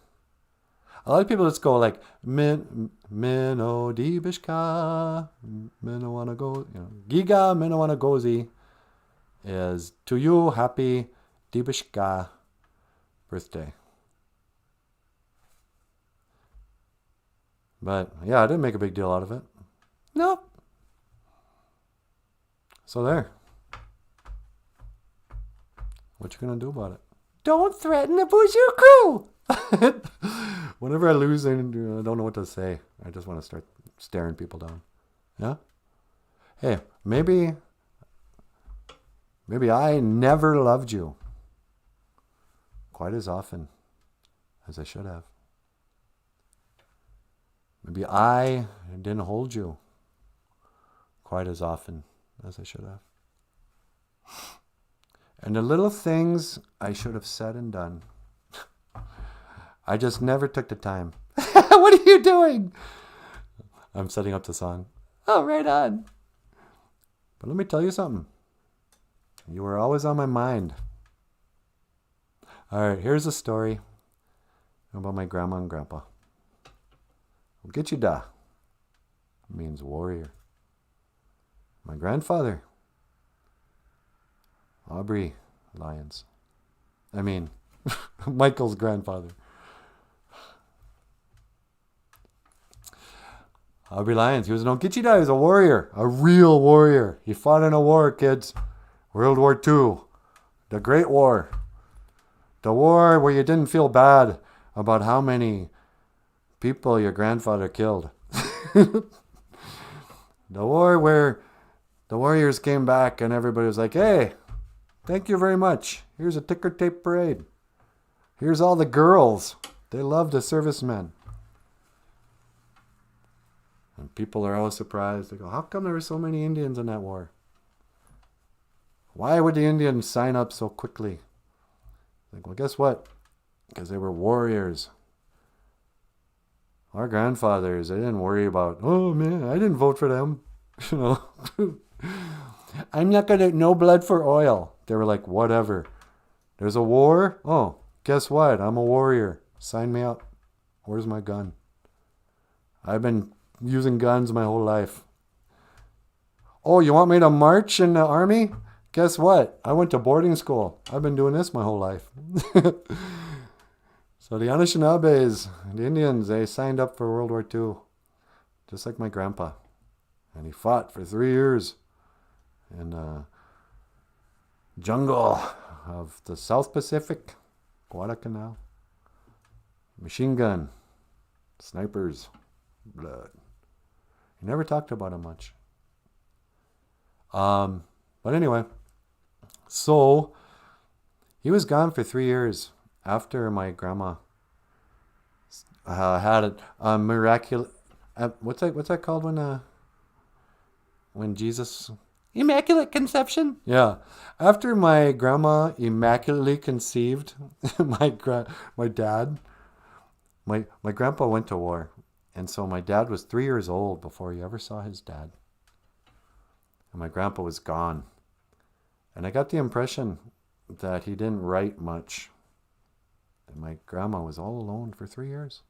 A lot of people just go like meno dibishka, mena go. Giga mena gozi is to you happy dibishka birthday. But yeah, I didn't make a big deal out of it. Nope. So there. What you gonna do about it? Don't threaten the BOOZHOO crew. Whenever I lose, I don't know what to say. I just want to start staring people down. Yeah? Hey, maybe I never loved you quite as often as I should have. Maybe I didn't hold you quite as often as I should have. And the little things I should have said and done, I just never took the time. What are you doing? I'm setting up the song. Oh, right on. But let me tell you something. You were always on my mind. All right, here's a story about my grandma and grandpa. Get you da means warrior. My grandfather, Aubrey Lyons. I mean, Michael's grandfather. Aubrey Lyons, he was an Okichida, he was a warrior, a real warrior. He fought in a war, kids. World War II, the Great War. The war where you didn't feel bad about how many people your grandfather killed. The war where the warriors came back and everybody was like, hey, thank you very much. Here's a ticker tape parade. Here's all the girls. They love the servicemen. And people are always surprised. They go, how come there were so many Indians in that war? Why would the Indians sign up so quickly? Like, well, guess what? Because they were warriors. Our grandfathers, they didn't worry about, oh man, I didn't vote for them. You know, I'm not going to, no blood for oil. They were like, whatever. There's a war? Oh, guess what? I'm a warrior. Sign me up. Where's my gun? I've been using guns my whole life. Oh, you want me to march in the army? Guess what? I went to boarding school. I've been doing this my whole life. So the Anishinaabes, the Indians, they signed up for World War II, just like my grandpa. And he fought for 3 years in the jungle of the South Pacific, Guadalcanal. Machine gun, snipers, blood. He never talked about it much. But anyway, so he was gone for 3 years after my grandma had a miraculous. What's that called when Jesus? Immaculate conception? Yeah, after my grandma immaculately conceived my dad, my grandpa went to war. And so my dad was 3 years old before he ever saw his dad. And my grandpa was gone. And I got the impression that he didn't write much. And my grandma was all alone for 3 years.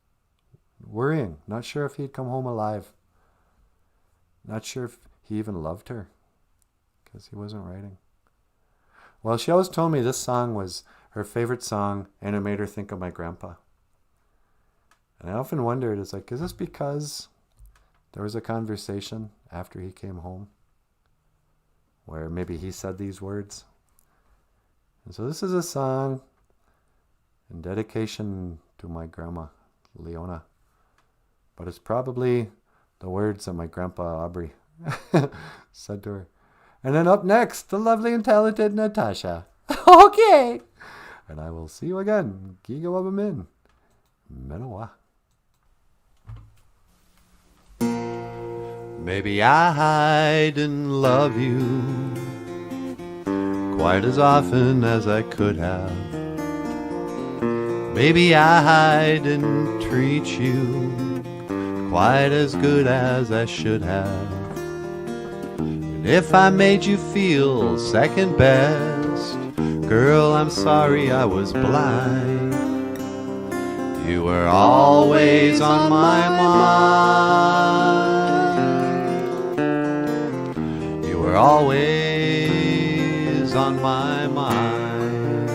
Worrying. Not sure if he'd come home alive. Not sure if he even loved her. Because he wasn't writing. Well, she always told me this song was her favorite song. And it made her think of my grandpa. And I often wondered, is this because there was a conversation after he came home where maybe he said these words? And so this is a song in dedication to my grandma, Leona. But it's probably the words that my grandpa, Aubrey, said to her. And then up next, the lovely and talented Natasha. Okay. And I will see you again. Gigawabamin. Menawa. Maybe I didn't love you quite as often as I could have. Maybe I didn't treat you quite as good as I should have. And if I made you feel second best, girl, I'm sorry I was blind. You were always on my mind. Were always on my mind.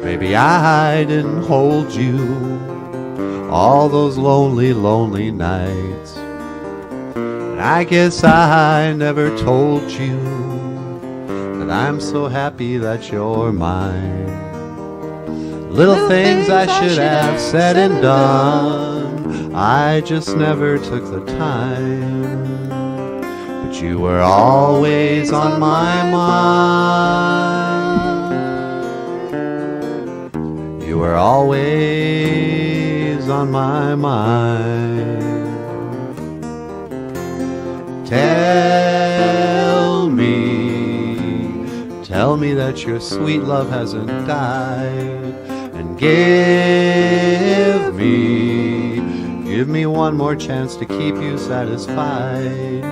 Maybe I didn't hold you all those lonely, lonely nights. And I guess I never told you that I'm so happy that you're mine. Little things I should have said and done, I just never took the time. But you were always on my mind. You were always on my mind. Tell me that your sweet love hasn't died, and give me one more chance to keep you satisfied.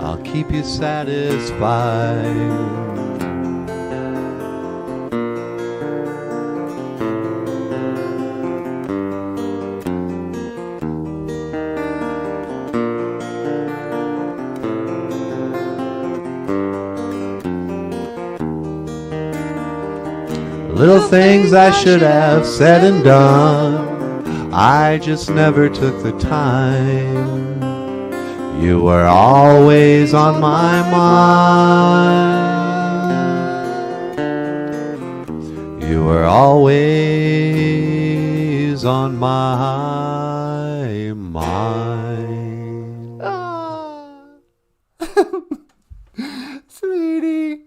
I'll keep you satisfied. Little things I should have said and done, I just never took the time. You were always on my mind. You were always on my mind. Sweetie.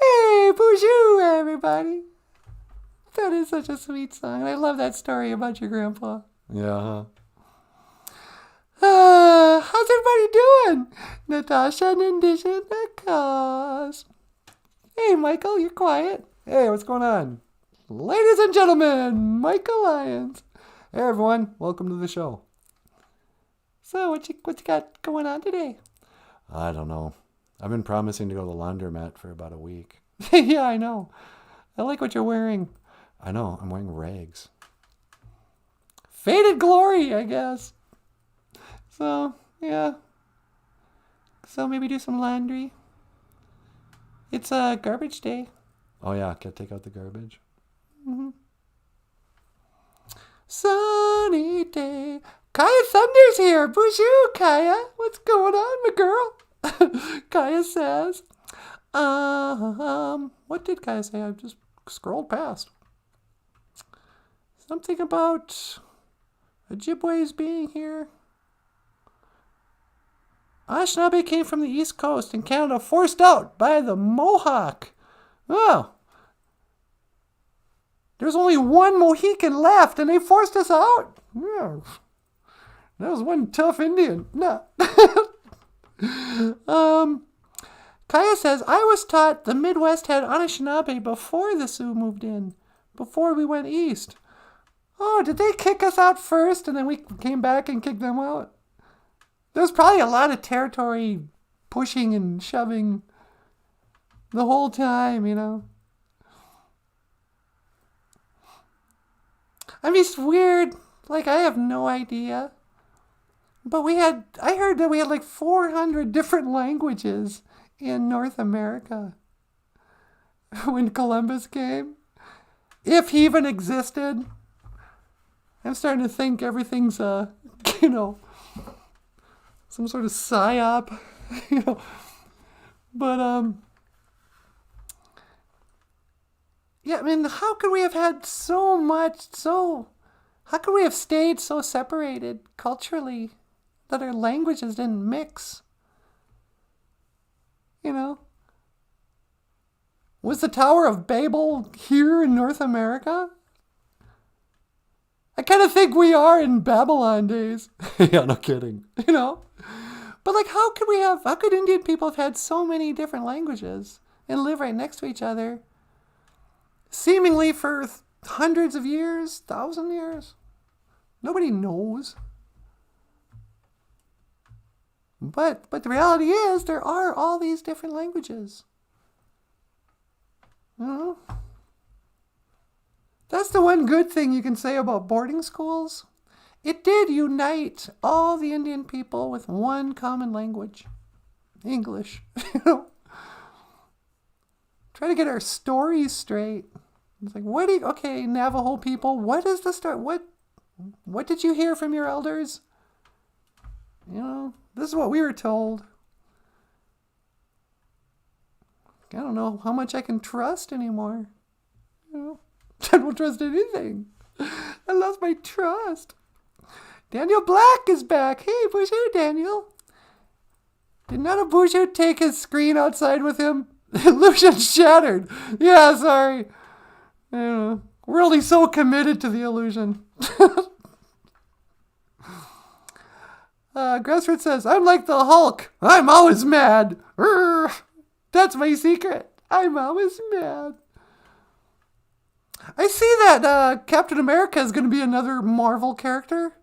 Hey, BOOZHOO, everybody. That is such a sweet song. I love that story about your grandpa. Yeah. How's everybody doing? Natasha Nandisha Nakas. Hey, Michael, you're quiet. Hey, what's going on? Ladies and gentlemen, Michael Lyons. Hey, everyone. Welcome to the show. So, what you got going on today? I don't know. I've been promising to go to the laundromat for about a week. Yeah, I know. I like what you're wearing. I know. I'm wearing rags. Faded glory, I guess. So, yeah. So maybe do some laundry. It's a garbage day. Oh, yeah. Can I take out the garbage? Mm-hmm. Sunny day. Kaya Thunder's here. BOOZHOO, Kaya. What's going on, my girl? Kaya says, what did Kaya say? I just scrolled past. Something about Ojibways being here. Anishinaabe came from the East Coast and Canada, forced out by the Mohawk. Oh. There's only one Mohican left and they forced us out. Yeah. That was one tough Indian. No. Kaya says, I was taught the Midwest had Anishinaabe before the Sioux moved in, before we went east. Oh, did they kick us out first and then we came back and kicked them out? There's probably a lot of territory pushing and shoving the whole time, you know. I mean, it's weird. Like, I have no idea. But I heard that we had like 400 different languages in North America when Columbus came. If he even existed. I'm starting to think everything's, you know, some sort of psyop, you know. But, yeah, I mean, how could we have had how could we have stayed so separated culturally that our languages didn't mix? You know? Was the Tower of Babel here in North America? I kind of think we are in Babylon days. Yeah, no kidding. You know? But like, how could Indian people have had so many different languages and live right next to each other? Seemingly for hundreds of years, 1,000 years. Nobody knows. But the reality is there are all these different languages. You know? That's the one good thing you can say about boarding schools. It did unite all the Indian people with one common language. English. You know? Try to get our stories straight. It's like, okay, Navajo people, what is the story? What did you hear from your elders? You know, this is what we were told. I don't know how much I can trust anymore. You know, I don't trust anything. I lost my trust. Daniel Black is back. Hey, BOOZHOO, Daniel. Did Nanaboozhoo take his screen outside with him? Illusion shattered. Yeah, sorry. I don't know. We're only so committed to the illusion. Grassroots says, I'm like the Hulk. I'm always mad. That's my secret. I'm always mad. I see that Captain America is going to be another Marvel character.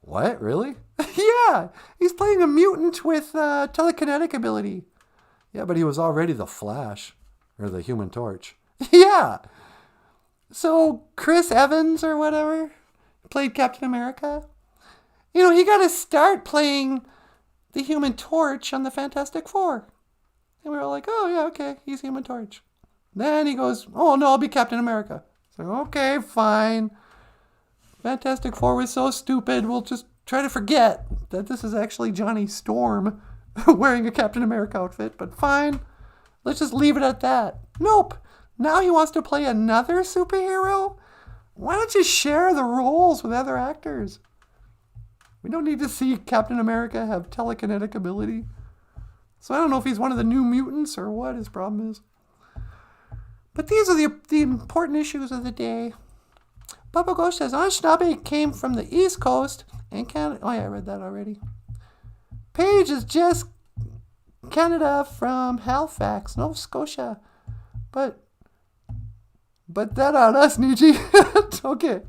What? Really? Yeah, he's playing a mutant with telekinetic ability. Yeah, but he was already the Flash, or the Human Torch. Yeah. So Chris Evans or whatever played Captain America. You know, he got to start playing the Human Torch on the Fantastic Four. And we were like, oh yeah, okay, he's Human Torch. Then he goes, oh no, I'll be Captain America. So okay, fine. Fantastic Four was so stupid, we'll just try to forget that this is actually Johnny Storm wearing a Captain America outfit, but fine. Let's just leave it at that. Nope. Now he wants to play another superhero? Why don't you share the roles with other actors? We don't need to see Captain America have telekinetic ability. So I don't know if he's one of the New Mutants or what his problem is. But these are the important issues of the day. Bubba Ghost says, Anishinaabe came from the East Coast and Canada. Oh yeah, I read that already. Paige is just Canada from Halifax, Nova Scotia. But that on us, Nietzsche. Okay.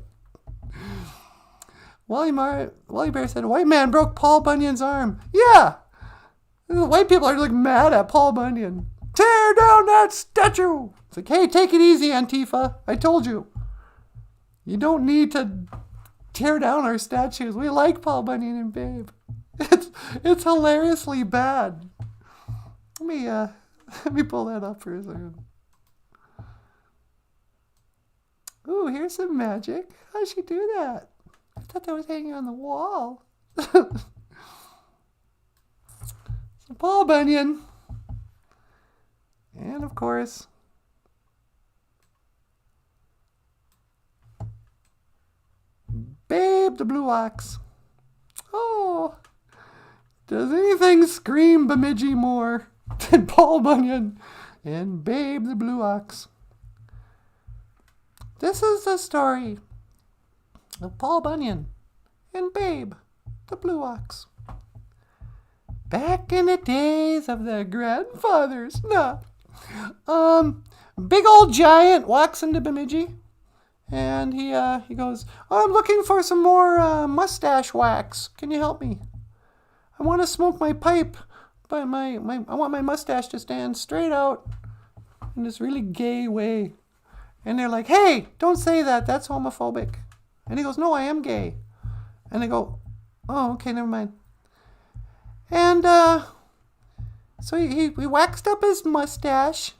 Wally Bear said, white man broke Paul Bunyan's arm. Yeah. The white people are like mad at Paul Bunyan. Tear down that statue. It's like, hey, take it easy, Antifa. I told you. You don't need to tear down our statues. We like Paul Bunyan and Babe. It's hilariously bad. Let me pull that up for a second. Ooh, here's some magic. How'd she do that? I thought that was hanging on the wall. So Paul Bunyan. And of course, Babe the Blue Ox. Oh, does anything scream Bemidji more than Paul Bunyan and Babe the Blue Ox? This is the story of Paul Bunyan and Babe the Blue Ox. Back in the days of their grandfathers. Big old giant walks into Bemidji. And he goes, I'm looking for some more mustache wax. Can you help me? I want to smoke my pipe, but I want my mustache to stand straight out in this really gay way. And they're like, hey, don't say that. That's homophobic. And he goes, no, I am gay. And they go, oh, okay, never mind. And so he waxed up his mustache.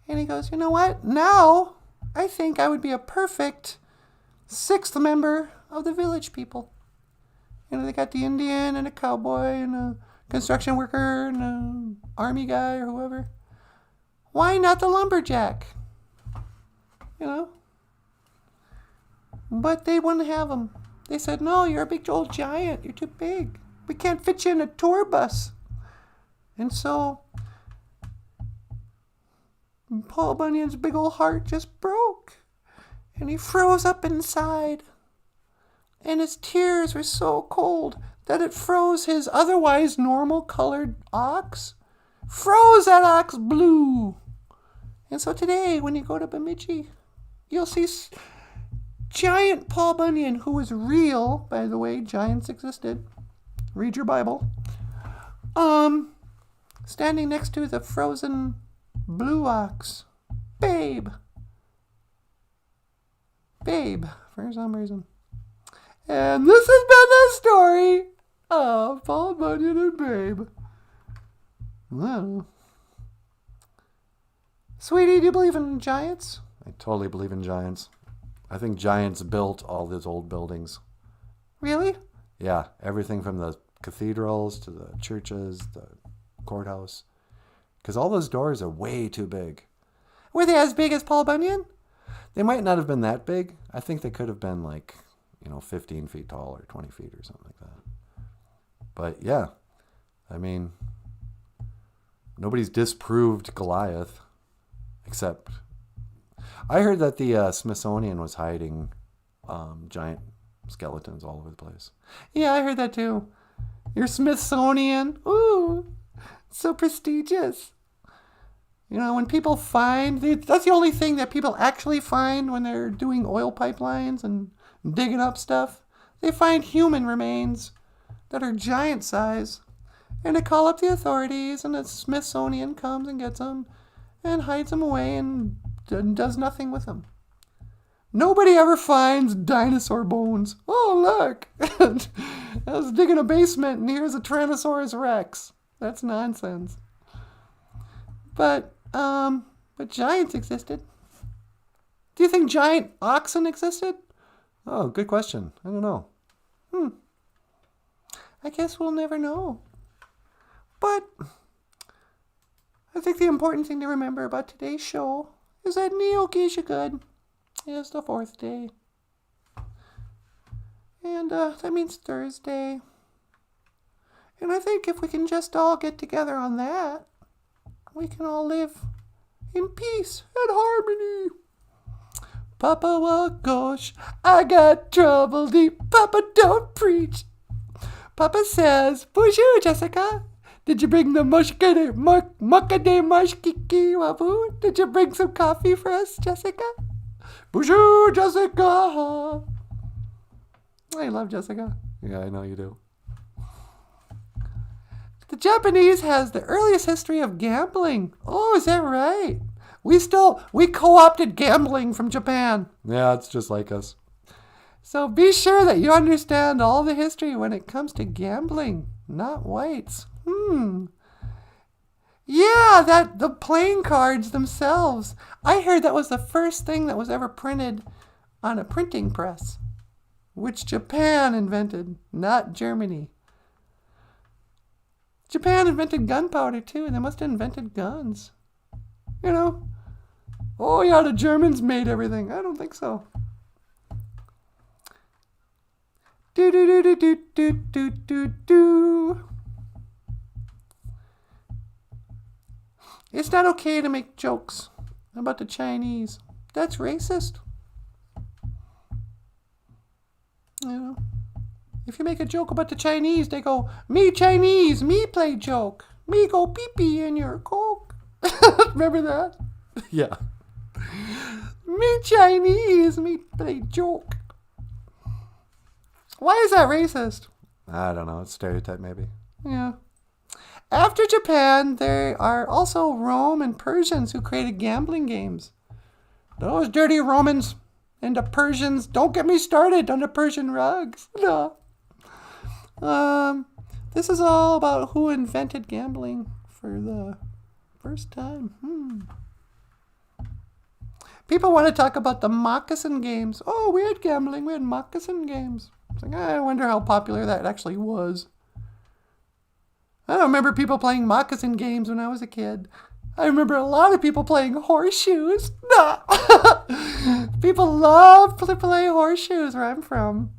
And he goes, you know what? Now I think I would be a perfect sixth member of the Village People. You know, they got the Indian and a cowboy and a construction worker and an army guy or whoever. Why not the lumberjack? You know? But they wouldn't have him. They said, no, you're a big old giant. You're too big. We can't fit you in a tour bus. And so Paul Bunyan's big old heart just broke. And he froze up inside. And his tears were so cold that it froze his otherwise normal colored ox. Froze that ox blue. And so today, when you go to Bemidji, you'll see giant Paul Bunyan, who was real, by the way, giants existed. Read your Bible. Standing next to the frozen blue ox. Babe, for some reason. And this has been the story of Paul Bunyan and Babe. Well, sweetie, do you believe in giants? I totally believe in giants. I think giants built all these old buildings. Really? Yeah, everything from the cathedrals to the churches, the courthouse. Because all those doors are way too big. Were they as big as Paul Bunyan? They might not have been that big. I think they could have been 15 feet tall or 20 feet or something like that. But yeah, I mean, nobody's disproved Goliath, except I heard that the Smithsonian was hiding giant skeletons all over the place. Yeah, I heard that too. Your Smithsonian. Ooh, so prestigious. You know, when people find, that's the only thing that people actually find when they're doing oil pipelines and digging up stuff. They find human remains that are giant size. And they call up the authorities, and the Smithsonian comes and gets them and hides them away and does nothing with them. Nobody ever finds dinosaur bones. Oh, look. I was digging a basement, and here's a Tyrannosaurus Rex. That's nonsense. But giants existed. Do you think giant oxen existed? Oh, good question. I don't know. I guess we'll never know. But I think the important thing to remember about today's show is that Neogisha is the 4th day. And that means Thursday. And I think if we can just all get together on that, we can all live in peace and harmony. Papa Wagosh, I got trouble deep. Papa don't preach. Papa says, "Bonjour, Jessica. Did you bring the mushkade mushkiki wabu? Did you bring some coffee for us, Jessica? Bonjour, Jessica." I love Jessica. Yeah, I know you do. The Japanese has the earliest history of gambling. Oh, is that right? We co-opted gambling from Japan. Yeah, it's just like us. So be sure that you understand all the history when it comes to gambling, not whites. Yeah, the playing cards themselves. I heard that was the first thing that was ever printed on a printing press, which Japan invented, not Germany. Japan invented gunpowder too, and they must have invented guns. You know? Oh yeah, the Germans made everything. I don't think so. Do do do do do do do do do. It's not okay to make jokes about the Chinese. That's racist. You know, if you make a joke about the Chinese, they go, "Me Chinese, me play joke. Me go pee-pee in your Coke." Remember that? Yeah. Me Chinese, me play joke. Why is that racist? I don't know. It's stereotype, maybe. Yeah. After Japan, there are also Rome and Persians who created gambling games. Those dirty Romans and the Persians. Don't get me started on the Persian rugs. No. This is all about who invented gambling for the first time. People want to talk about the moccasin games. Oh, we had gambling. We had moccasin games. It's like, I wonder how popular that actually was. I don't remember people playing moccasin games when I was a kid. I remember a lot of people playing horseshoes. No. People love to play horseshoes where I'm from.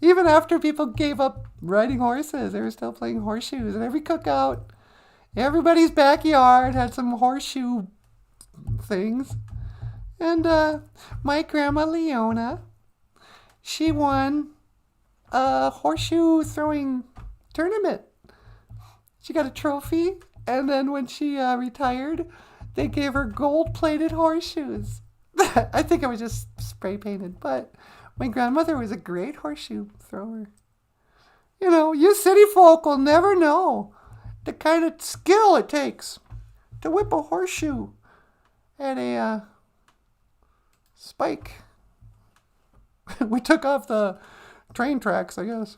Even after people gave up riding horses, they were still playing horseshoes. And every cookout, everybody's backyard had some horseshoe things. And my grandma Leona, she won a horseshoe throwing tournament. She got a trophy, and then when she retired, they gave her gold-plated horseshoes. I think it was just spray painted, but my grandmother was a great horseshoe thrower. You know, you city folk will never know the kind of skill it takes to whip a horseshoe at a spike. We took off the train tracks, I guess.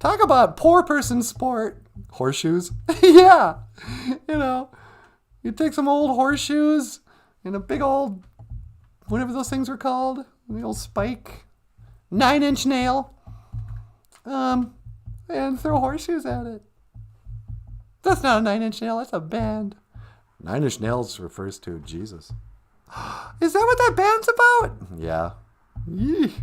Talk about poor person sport. Horseshoes? Yeah. You know, you take some old horseshoes and a big old, whatever those things were called, the old spike, 9-inch nail, and throw horseshoes at it. That's not a 9-inch nail, that's a band. 9-inch nails refers to Jesus. Is that what that band's about? Yeah. Yee.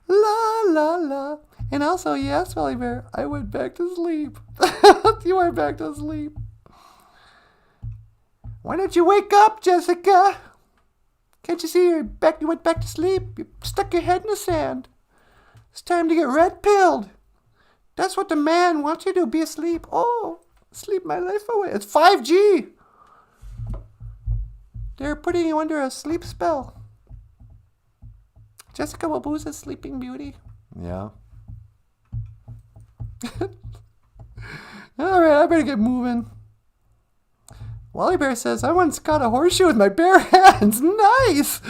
La, la, la. And also, yes, Wally Bear, I went back to sleep. You went back to sleep. Why don't you wake up, Jessica? Can't you see you went back to sleep? You stuck your head in the sand. It's time to get red-pilled. That's what the man wants you to do, be asleep. Oh, sleep my life away. It's 5G. They're putting you under a sleep spell. Jessica Wabuza's Sleeping Beauty. Yeah. All right, I better get moving. Wally Bear says, I once caught a horseshoe with my bare hands. Nice!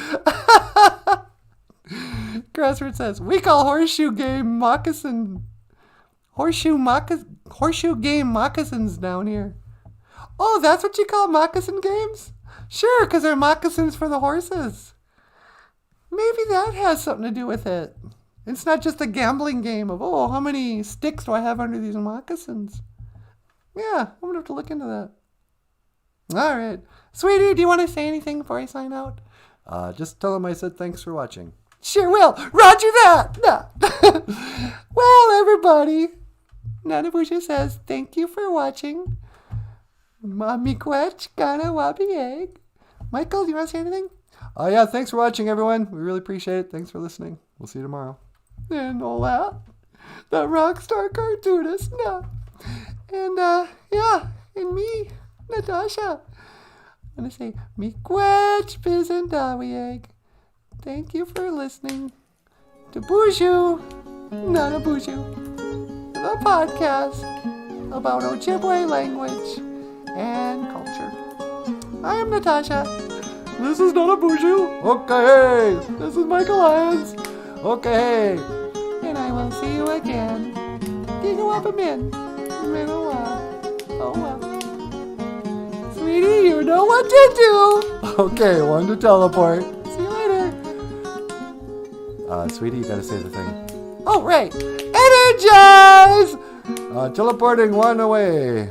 Crossword says, we call horseshoe game horseshoe game moccasins down here. Oh, that's what you call moccasin games? Sure, because they're moccasins for the horses. Maybe that has something to do with it. It's not just a gambling game of, oh, how many sticks do I have under these moccasins? Yeah, I'm going to have to look into that. All right. Sweetie, do you want to say anything before I sign out? Just tell them I said thanks for watching. Sure will. Roger that. No. Well, everybody, Nanaboozhoo says thank you for watching. Miigwech Gana Wabi Egg. Michael, do you want to say anything? Yeah, thanks for watching, everyone. We really appreciate it. Thanks for listening. We'll see you tomorrow. And Ola, the rock star cartoonist. No. And, yeah, and me, Natasha. I'm going to say, Miigwech Bizendawi Egg. Thank you for listening to BOOZHOO NANABOOZHOO, the podcast about Ojibwe language and culture. I am Natasha. This is Nanaboozhoo. Okay. This is Michael Lyons. Okay. And I will see you again. Gigawapamin. Sweetie, you know what to do. Okay, one to teleport. See you later. Sweetie, you gotta say the thing. Oh, right. Energize! Teleporting one away.